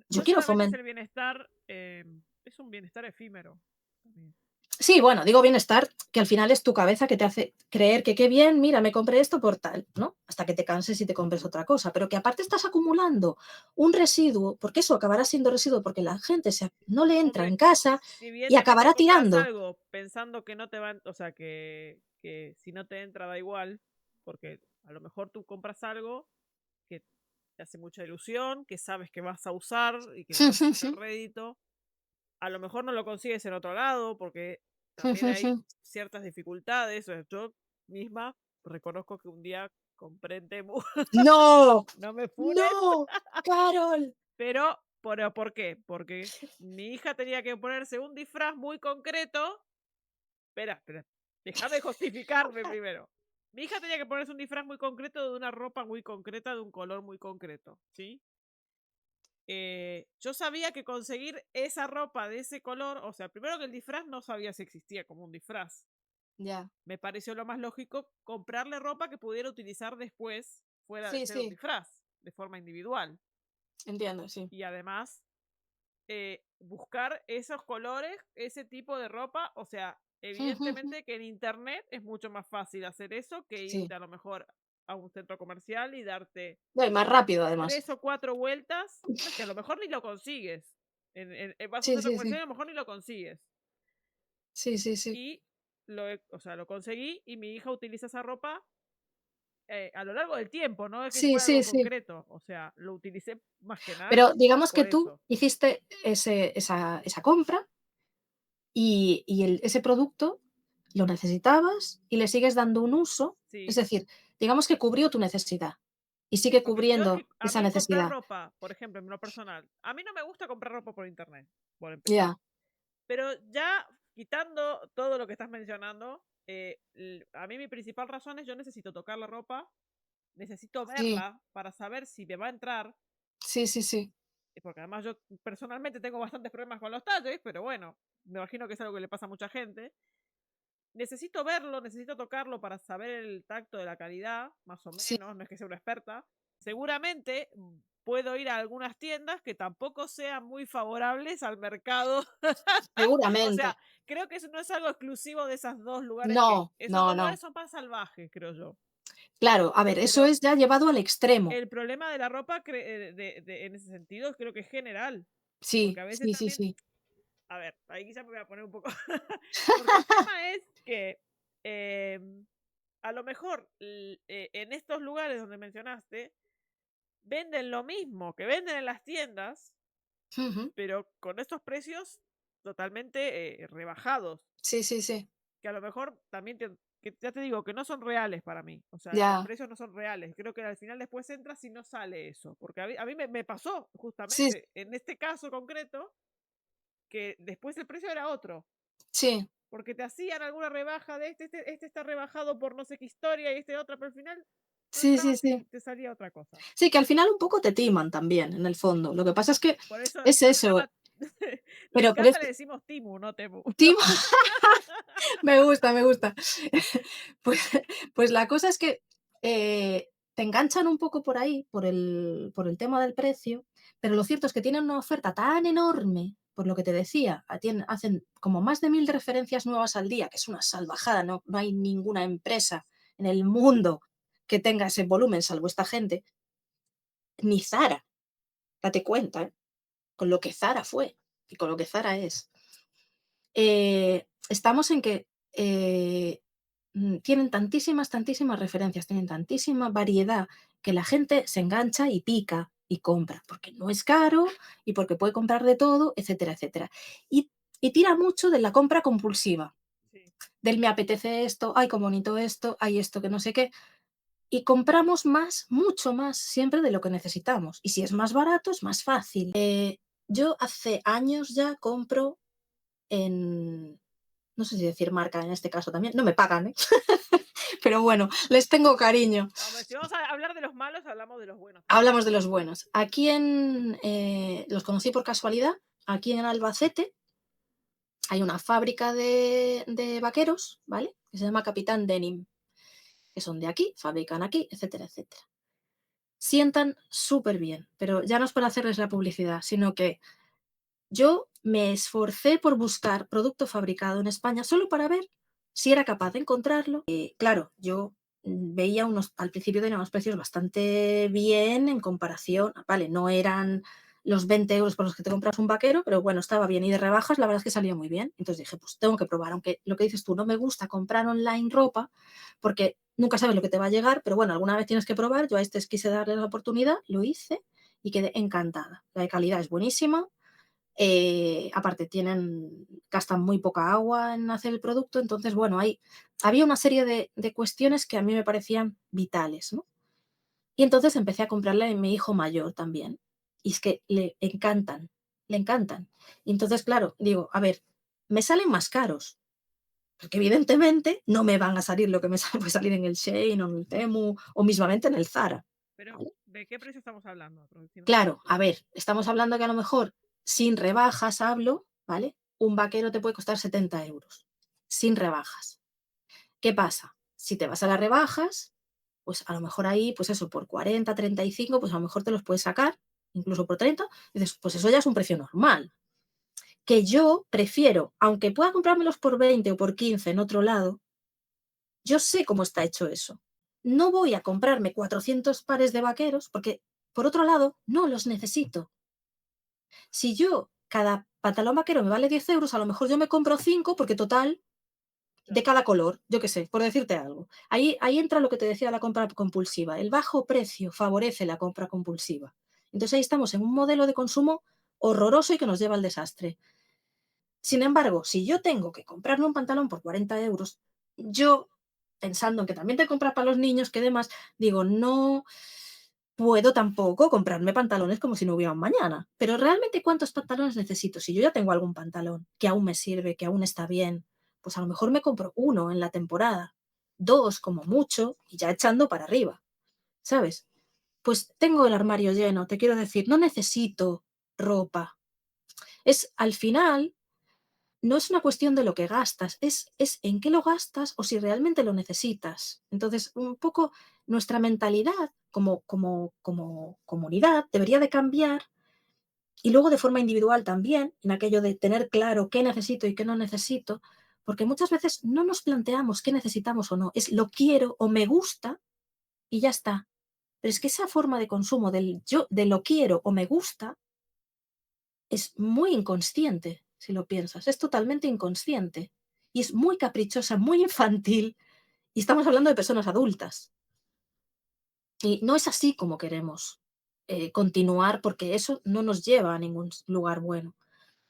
Yo No quiero solamente es fomentar. el bienestar, es un bienestar efímero también. Sí, bueno, digo bienestar, que al final es tu cabeza que te hace creer que qué bien, mira, me compré esto por tal, ¿no? Hasta que te canses y te compres otra cosa, pero que aparte estás acumulando un residuo, porque eso acabará siendo residuo, porque la gente no le entra Hombre, en casa si bien y también te acabará compras tirando. algo pensando que no te van, o sea, que si no te entra da igual, porque a lo mejor tú compras algo que te hace mucha ilusión, que sabes que vas a usar y que le vas a sacar rédito. A lo mejor no lo consigues en otro lado porque también hay ciertas dificultades. O sea, yo misma reconozco que un día compré en Temu, No, no me funes, no, Carol. pero ¿por qué? Porque mi hija tenía que ponerse un disfraz muy concreto. Espera, espera, déjame justificarme primero. Mi hija tenía que ponerse un disfraz muy concreto de una ropa muy concreta, de un color muy concreto, ¿sí? Yo sabía que conseguir esa ropa de ese color, o sea, primero que el disfraz no sabía si existía como un disfraz. Ya, Me pareció lo más lógico comprarle ropa que pudiera utilizar después, fuera de sí, ser un sí, disfraz, de forma individual. entiendo, sí. Y además, buscar esos colores, ese tipo de ropa, o sea, evidentemente que en internet es mucho más fácil hacer eso que irte Sí. a lo mejor a un centro comercial y darte No, y más rápido además. 3 o 4 vueltas, no, que a lo mejor ni lo consigues. Vas a un Sí, centro sí, comercial y sí. a lo mejor ni lo consigues. Sí, sí, sí. Y o sea, lo conseguí y mi hija utiliza esa ropa a lo largo del tiempo, no es que Sí, fue sí, algo sí. concreto. O sea, lo utilicé más que nada Pero digamos que por tú eso. hiciste esa compra y ese producto lo necesitabas y le sigues dando un uso, es Sí. decir, digamos que cubrió tu necesidad y sigue Porque yo es cubriendo que a esa mí comprar necesidad. ropa, por ejemplo, en lo personal, a mí no me gusta comprar ropa por internet, por empezar. Ya, Pero ya quitando todo lo que estás mencionando, a mí mi principal razón es yo necesito tocar la ropa, necesito sí, verla para saber si me va a entrar, sí, sí, sí, porque además yo personalmente tengo bastantes problemas con los talles, pero bueno, me imagino que es algo que le pasa a mucha gente. Necesito verlo, necesito tocarlo para saber el tacto de la calidad, más o sí, menos, no es que sea una experta. Seguramente puedo ir a algunas tiendas que tampoco sean muy favorables al mercado. O sea, seguramente. creo que eso no es algo exclusivo de esos dos lugares, que No, esos no, dos lugares no. son más salvajes, creo yo. Claro, a ver, eso Pero es ya llevado al extremo. el problema de la ropa en ese sentido creo que es general, porque Sí, a veces sí, sí, también, sí. a ver, ahí quizá me voy a poner un poco, porque el tema es que a lo mejor en estos lugares donde mencionaste, venden lo mismo que venden en las tiendas, Ujú. pero con estos precios totalmente rebajados, Sí, sí, sí. que a lo mejor también que ya te digo que no son reales para mí, o sea, los Ya. precios no son reales, creo que al final después entras y no sale eso, porque a mí me pasó Sí, justamente en este caso concreto que después el precio era otro, sí, porque te hacían alguna rebaja de este está rebajado por no sé qué historia y este otra, pero al final tú sí, sí, entrabas y sí. te salía otra cosa. Sí, que al final un poco te timan también, en el fondo. Lo que pasa es que Por eso es no se eso, llama, en pero casa es le decimos Timu, no Temu. tim me gusta, me gusta. Pues pues la cosa es que, te enganchan un poco por ahí, por el tema del precio, pero lo cierto es que tienen una oferta tan enorme, por lo que te decía, hacen como más de 1000 referencias nuevas al día, que es una salvajada, no hay ninguna empresa en el mundo que tenga ese volumen, salvo esta gente, ni Zara, date cuenta, con lo que Zara fue y con lo que Zara es. Estamos en que, tienen tantísimas, tantísimas referencias, tienen tantísima variedad, que la gente se engancha y pica y compra, porque no es caro y porque puede comprar de todo, etcétera, etcétera. Y y tira mucho de la compra compulsiva, Sí. del me apetece esto, ay, qué bonito esto, ay, esto que no sé qué, y compramos más, mucho más siempre de lo que necesitamos. Y si es más barato, es más fácil. Yo hace años ya compro en, no sé si decir marca en este caso también, no me pagan, ¿eh? Pero bueno, les tengo cariño. Hombre, si vamos a hablar de los malos, hablamos de los buenos también. Hablamos de los buenos. Aquí los conocí por casualidad, aquí en Albacete hay una fábrica de vaqueros, ¿vale? Que se llama Capitán Denim, que son de aquí, fabrican aquí, etcétera, etcétera. Sientan súper bien, pero ya no es para hacerles la publicidad, sino que yo me esforcé por buscar producto fabricado en España solo para ver si era capaz de encontrarlo. Claro, yo veía al principio tenía unos precios bastante bien en comparación, vale, no eran los 20 euros por los que te compras un vaquero, pero bueno, estaba bien y de rebajas la verdad es que salía muy bien. Entonces dije, pues tengo que probar, aunque lo que dices tú, no me gusta comprar online ropa porque nunca sabes lo que te va a llegar, pero bueno, alguna vez tienes que probar. Yo a este quise darle la oportunidad, lo hice y quedé encantada. La de calidad es buenísima. Aparte, gastan muy poca agua en hacer el producto, entonces, bueno, había una serie de cuestiones que a mí me parecían vitales, ¿no? Y entonces empecé a comprarle a mi hijo mayor también. Y es que le encantan, le encantan. Y entonces, claro, digo, a ver, me salen más caros, porque evidentemente no me van a salir lo que me puede salir en el Shein o en el Temu o mismamente en el Zara. Pero, ¿Vale? ¿de qué precio estamos hablando Claro, aproximadamente? a ver, estamos hablando que a lo mejor sin rebajas hablo, ¿vale? Un vaquero te puede costar 70 euros, sin rebajas. ¿Qué pasa? Si te vas a las rebajas, pues a lo mejor ahí, pues eso, por 40, 35, pues a lo mejor te los puedes sacar, incluso por 30, y dices, pues eso ya es un precio normal. Que yo prefiero, aunque pueda comprármelos por 20 o por 15 en otro lado, yo sé cómo está hecho eso. No voy a comprarme 400 pares de vaqueros porque, por otro lado, no los necesito. Si yo, cada pantalón vaquero me vale 10 euros, a lo mejor yo me compro 5 porque total, de Claro. cada color, yo qué sé, por decirte algo. Ahí entra lo que te decía la compra compulsiva. El bajo precio favorece la compra compulsiva. Entonces ahí estamos en un modelo de consumo horroroso y que nos lleva al desastre. Sin embargo, si yo tengo que comprarme un pantalón por 40 euros, yo, pensando en que también te compras para los niños, que demás, digo, no puedo tampoco comprarme pantalones como si no hubiera un mañana. Pero realmente, ¿cuántos pantalones necesito? Si yo ya tengo algún pantalón que aún me sirve, que aún está bien, pues a lo mejor me compro uno en la temporada, dos como mucho, y ya echando para arriba, ¿sabes? Pues tengo el armario lleno, te quiero decir, no necesito ropa. Al final, no es una cuestión de lo que gastas, es en qué lo gastas o si realmente lo necesitas. Entonces, un poco nuestra mentalidad como comunidad debería de cambiar y luego de forma individual también, en aquello de tener claro qué necesito y qué no necesito, porque muchas veces no nos planteamos qué necesitamos o no, es lo quiero o me gusta y ya está. Pero es que esa forma de consumo de lo quiero o me gusta es muy inconsciente, si lo piensas, es totalmente inconsciente y es muy caprichosa, muy infantil, y estamos hablando de personas adultas. Y no es así como queremos continuar, porque eso no nos lleva a ningún lugar bueno.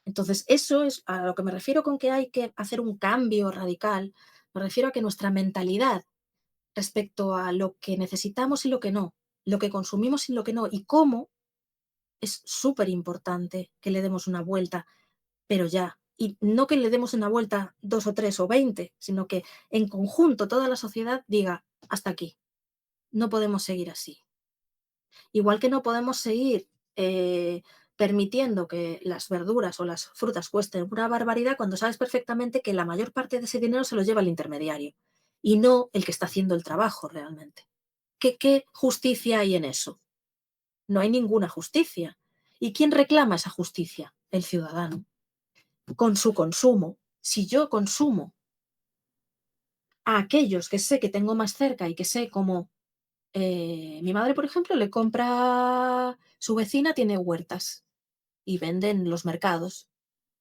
Entonces, eso es a lo que me refiero con que hay que hacer un cambio radical. Me refiero a que nuestra mentalidad respecto a lo que necesitamos y lo que no, lo que consumimos y lo que no, y cómo es súper importante que le demos una vuelta, pero ya. Y no que le demos una vuelta 2 o 3 o 20, sino que en conjunto toda la sociedad diga: "Hasta aquí, no podemos seguir así". Igual que no podemos seguir, permitiendo que las verduras o las frutas cuesten una barbaridad cuando sabes perfectamente que la mayor parte de ese dinero se lo lleva el intermediario, y no el que está haciendo el trabajo realmente. ¿Qué justicia hay en eso? No hay ninguna justicia. ¿Y quién reclama esa justicia? El ciudadano. Con su consumo. Si yo consumo a aquellos que sé que tengo más cerca y que sé cómo, mi madre, por ejemplo, le compra, su vecina tiene huertas y vende en los mercados.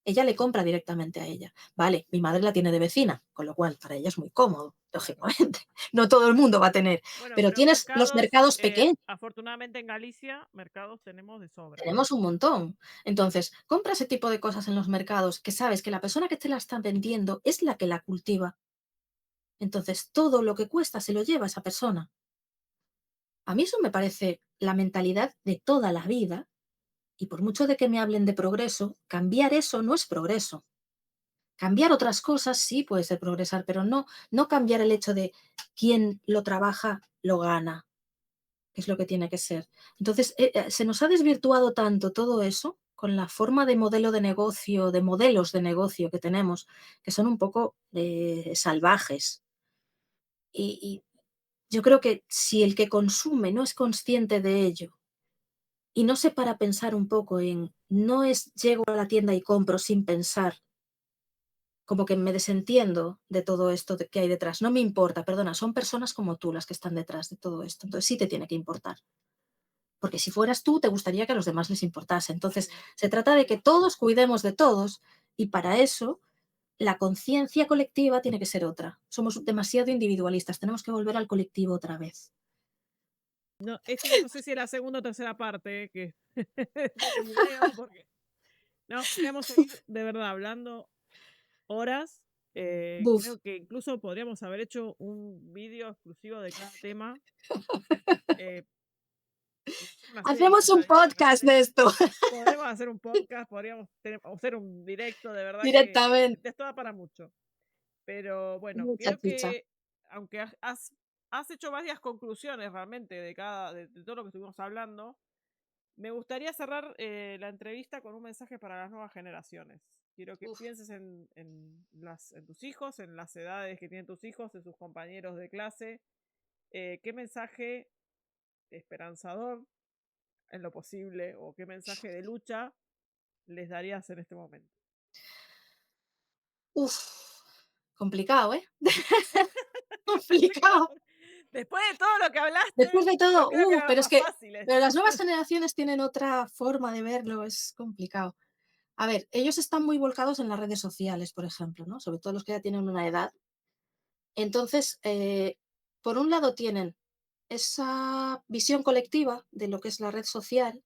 Ella le compra directamente a ella. Vale, mi madre la tiene de vecina, con lo cual para ella es muy cómodo, Claro. lógicamente. No todo el mundo va a tener, Bueno, pero pero tienes los mercados, mercados pequeños. afortunadamente en Galicia, mercados tenemos de sobra. Tenemos un montón. Entonces, compra ese tipo de cosas en los mercados que sabes que la persona que te la está vendiendo es la que la cultiva. Entonces, todo lo que cuesta se lo lleva esa persona. A mí eso me parece la mentalidad de toda la vida Y por mucho de que me hablen de progreso, cambiar eso no es progreso. Cambiar otras cosas sí puede ser progresar, pero no cambiar el hecho de quien lo trabaja lo gana, que es lo que tiene que ser. Entonces, se nos ha desvirtuado tanto todo eso con la forma de modelo de negocio, de modelos de negocio que tenemos, que son un poco salvajes. Y yo creo que si el que consume no es consciente de ello y no se para a pensar un poco en, no es llego a la tienda y compro sin pensar, como que me desentiendo de todo esto que hay detrás. No me importa, perdona, son personas como tú las que están detrás de todo esto. Entonces sí te tiene que importar. Porque si fueras tú, te gustaría que a los demás les importase. Entonces, Sí, se trata de que todos cuidemos de todos y para eso la conciencia colectiva tiene que ser otra. Somos demasiado individualistas, tenemos que volver al colectivo otra vez. no, esto ya no sé si es la segunda o tercera parte que del video, porque no, podríamos seguir de verdad hablando horas. Buf. Creo que incluso podríamos haber hecho un video exclusivo de cada tema, eh, y hacer una serie de Hacemos un cosas podcast adicionales. de esto Podemos hacer un podcast, podríamos hacer un directo, de verdad que directamente. esto da para mucho. Pero bueno, Mucha creo chicha. que aunque has hecho varias conclusiones realmente de todo lo que estuvimos hablando, me gustaría cerrar la entrevista con un mensaje para las nuevas generaciones. Quiero que Uf. pienses en tus hijos, en las edades que tienen tus hijos, en sus compañeros de clase. ¿Qué mensaje esperanzador en lo posible o qué mensaje de lucha les darías en este momento? Uf. Complicado, ¿eh? Pensé que Complicado. después de todo lo que Después hablaste, de yo todo, creo que era pero es más que fácil pero esto. las nuevas generaciones tienen otra forma de verlo, es complicado. A ver, ellos están muy volcados en las redes sociales, por ejemplo, ¿no? Sobre todo los que ya tienen una edad. Entonces, por un lado tienen esa visión colectiva de lo que es la red social,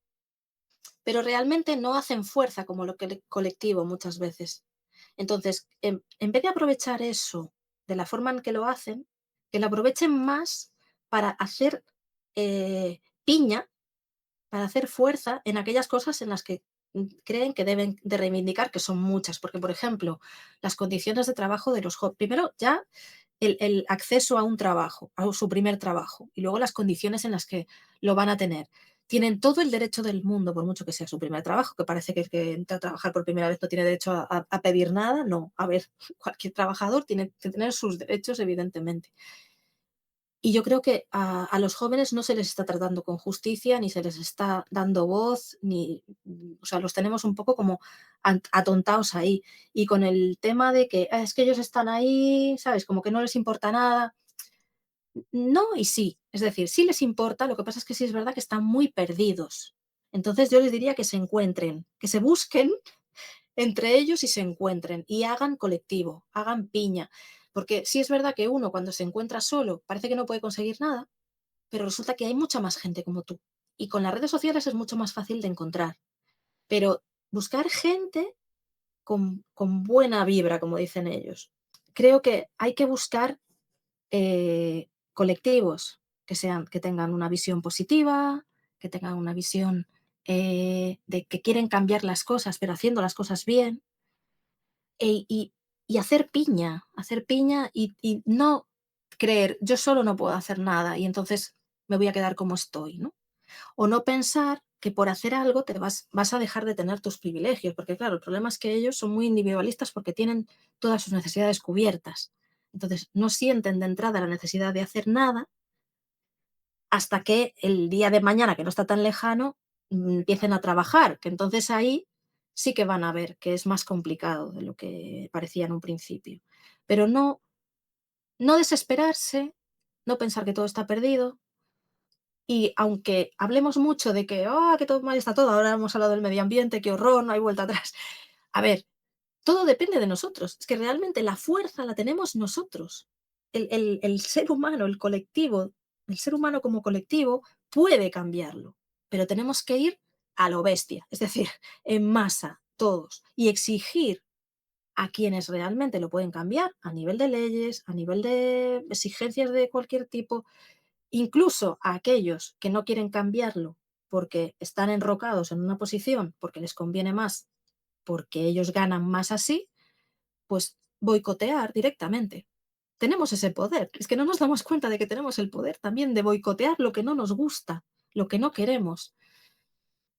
pero realmente no hacen fuerza como lo que colectivo muchas veces. Entonces, en vez de aprovechar eso de la forma en que lo hacen, que lo aprovechen más para hacer piña, para hacer fuerza en aquellas cosas en las que creen que deben de reivindicar, que son muchas. Porque, por ejemplo, las condiciones de trabajo de los jóvenes. Primero, ya el acceso a un trabajo, a su primer trabajo, y luego las condiciones en las que lo van a tener. Tienen todo el derecho del mundo, por mucho que sea su primer trabajo, que parece que el que entra a trabajar por primera vez no tiene derecho a pedir nada. No, a ver, cualquier trabajador tiene que tener sus derechos, evidentemente. Y yo creo que a los jóvenes no se les está tratando con justicia, ni se les está dando voz, ni, o sea, los tenemos un poco como atontados ahí. Y con el tema de que es que ellos están ahí, ¿sabes? Como que no les importa nada. No y sí. Es decir, sí les importa, lo que pasa es que sí es verdad que están muy perdidos. Entonces yo les diría que se encuentren, que se busquen entre ellos y se encuentren y hagan colectivo, hagan piña. Porque sí es verdad que uno cuando se encuentra solo parece que no puede conseguir nada, pero resulta que hay mucha más gente como tú. Y con las redes sociales es mucho más fácil de encontrar. Pero buscar gente con buena vibra, como dicen ellos. Creo que hay que buscar colectivos que tengan una visión positiva, que tengan una visión de que quieren cambiar las cosas, pero haciendo las cosas bien, e- y, y hacer piña y no creer, yo solo no puedo hacer nada y entonces me voy a quedar como estoy, ¿no? O no pensar que por hacer algo vas a dejar de tener tus privilegios, porque claro, el problema es que ellos son muy individualistas porque tienen todas sus necesidades cubiertas. Entonces, no sienten de entrada la necesidad de hacer nada hasta que el día de mañana, que no está tan lejano, empiecen a trabajar, que entonces ahí sí que van a ver que es más complicado de lo que parecía en un principio. Pero no desesperarse, no pensar que todo está perdido, y aunque hablemos mucho de que, que todo mal está todo, ahora hemos hablado del medio ambiente, qué horror, no hay vuelta atrás. A ver, todo depende de nosotros. Es que realmente la fuerza la tenemos nosotros. El ser humano, el colectivo, el ser humano como colectivo puede cambiarlo, pero tenemos que ir a lo bestia, es decir, en masa, todos, y exigir a quienes realmente lo pueden cambiar a nivel de leyes, a nivel de exigencias de cualquier tipo, incluso a aquellos que no quieren cambiarlo. porque están enrocados en una posición, porque les conviene más, porque ellos ganan más así, pues boicotear directamente. Tenemos ese poder. Es que no nos damos cuenta de que tenemos el poder también de boicotear lo que no nos gusta, lo que no queremos.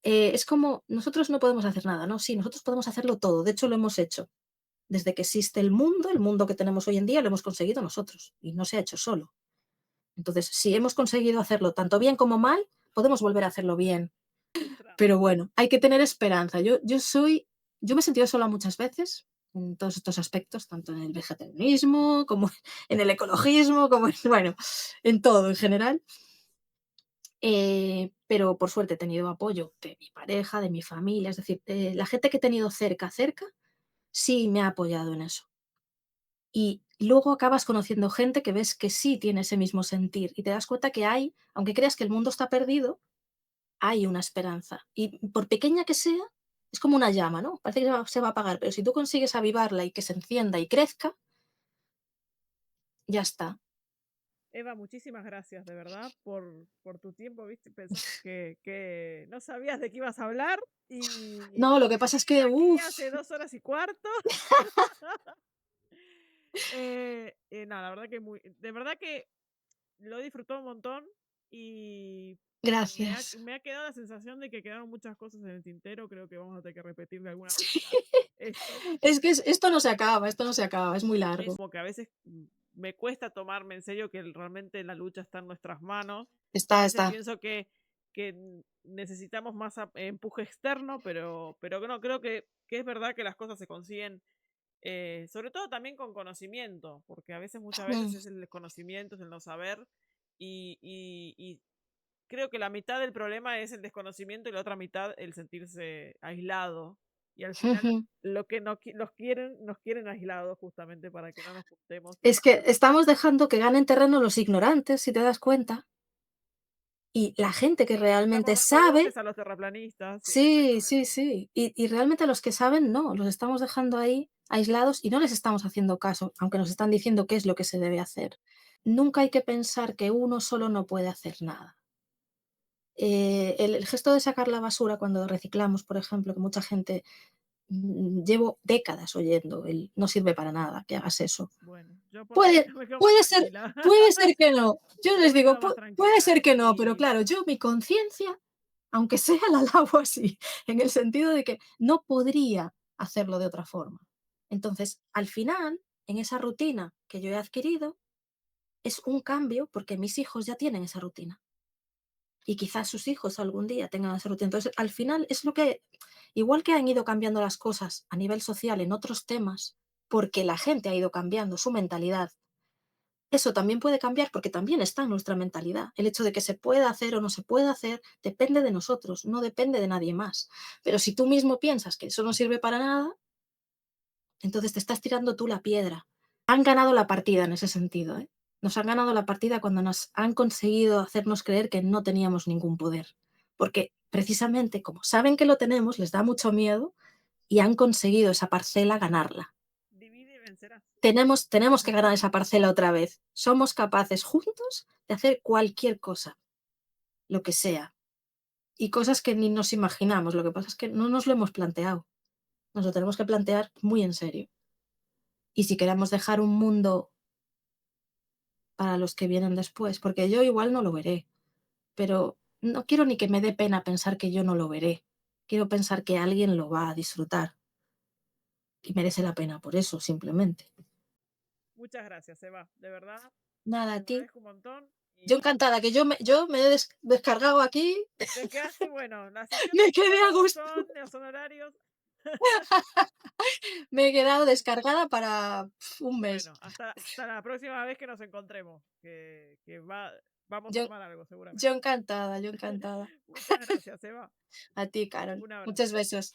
Es como nosotros no podemos hacer nada, ¿no? Sí, nosotros podemos hacerlo todo. De hecho, lo hemos hecho. Desde que existe el mundo que tenemos hoy en día lo hemos conseguido nosotros y no se ha hecho solo. Entonces, si hemos conseguido hacerlo tanto bien como mal, podemos volver a hacerlo bien. Ostras. Pero bueno, hay que tener esperanza. Yo me he sentido sola muchas veces en todos estos aspectos, tanto en el vegetarianismo, como en el ecologismo, como en, bueno, en todo en general. Pero por suerte he tenido apoyo de mi pareja, de mi familia, es decir, la gente que he tenido cerca, sí me ha apoyado en eso. Y luego acabas conociendo gente que ves que sí tiene ese mismo sentir y te das cuenta que hay, aunque creas que el mundo está perdido, hay una esperanza. Y por pequeña que sea, es como una llama, ¿no? Parece que se va a apagar, pero si tú consigues avivarla y que se encienda y crezca, ya está. Eva, muchísimas gracias, de verdad, por tu tiempo, ¿viste? Pensé que no sabías de qué ibas a hablar y No, lo que me pasa es tienes que, aquí uff, hace 2 horas y cuarto. No, la verdad que de verdad que lo he disfrutado un montón y gracias. me ha quedado la sensación de que quedaron muchas cosas en el tintero. Creo que vamos a tener que repetir de alguna manera esto. Es que esto no se acaba, esto no se acaba, es muy largo. Es como que a veces me cuesta tomarme en serio que realmente la lucha está en nuestras manos. A veces Está. pienso que necesitamos más empuje externo, pero no, creo que es verdad que las cosas se consiguen, sobre todo también con conocimiento, porque muchas veces Mm, es el desconocimiento, es el no saber, y creo que la mitad del problema es el desconocimiento y la otra mitad el sentirse aislado. Y al final ujú. lo que nos quieren aislados justamente para que no nos juntemos. Es que estamos dejando que ganen terreno los ignorantes, si te das cuenta, y la gente que Les estamos realmente dando sabe, voces a los terraplanistas, sí, sí, sí, exactamente. sí, y realmente los que saben no, los estamos dejando ahí aislados y no les estamos haciendo caso, aunque nos están diciendo qué es lo que se debe hacer. Nunca hay que pensar que uno solo no puede hacer nada. El gesto de sacar la basura cuando reciclamos, por ejemplo, que mucha gente llevo décadas oyendo el no sirve para nada que hagas eso. Bueno, yo por lo Puede menos me quedo más puede ser tranquila. puede ser que no. Yo Yo les me digo, quedo más puede tranquila. ser que no, pero Y claro, yo mi conciencia, aunque sea la lavo así, en el sentido de que no podría hacerlo de otra forma. Entonces, al final, en esa rutina que yo he adquirido, es un cambio porque mis hijos ya tienen esa rutina. Y quizás sus hijos algún día tengan esa rutina. Entonces, al final es lo que, igual que han ido cambiando las cosas a nivel social en otros temas, porque la gente ha ido cambiando su mentalidad, eso también puede cambiar porque también está en nuestra mentalidad. El hecho de que se pueda hacer o no se pueda hacer depende de nosotros, no depende de nadie más. Pero si tú mismo piensas que eso no sirve para nada, entonces te estás tirando tú la piedra. Han ganado la partida en ese sentido, ¿eh? Nos han ganado la partida cuando nos han conseguido hacernos creer que no teníamos ningún poder. Porque precisamente como saben que lo tenemos, les da mucho miedo y han conseguido esa parcela ganarla. divide y vencerás. Tenemos que ganar esa parcela otra vez. Somos capaces juntos de hacer cualquier cosa, lo que sea. Y cosas que ni nos imaginamos. Lo que pasa es que no nos lo hemos planteado. Nos lo tenemos que plantear muy en serio. Y si queremos dejar un mundo para los que vienen después, porque yo igual no lo veré, pero no quiero ni que me dé pena pensar que yo no lo veré. Quiero pensar que alguien lo va a disfrutar y merece la pena por eso, simplemente. Muchas gracias, Eva. De verdad, Nada, te a ti. agradezco un montón. Yo Y encantada, que yo me he descargado aquí, te quedaste, bueno, las sesiones me quedé a como gusto. son, los honorarios. Me he quedado descargada para un mes. Bueno, hasta la próxima vez que nos encontremos, vamos a Yo, tomar algo yo seguramente. encantada, yo encantada. Muchas gracias, Eva. A ti, Carol. Un abrazo. Muchos besos.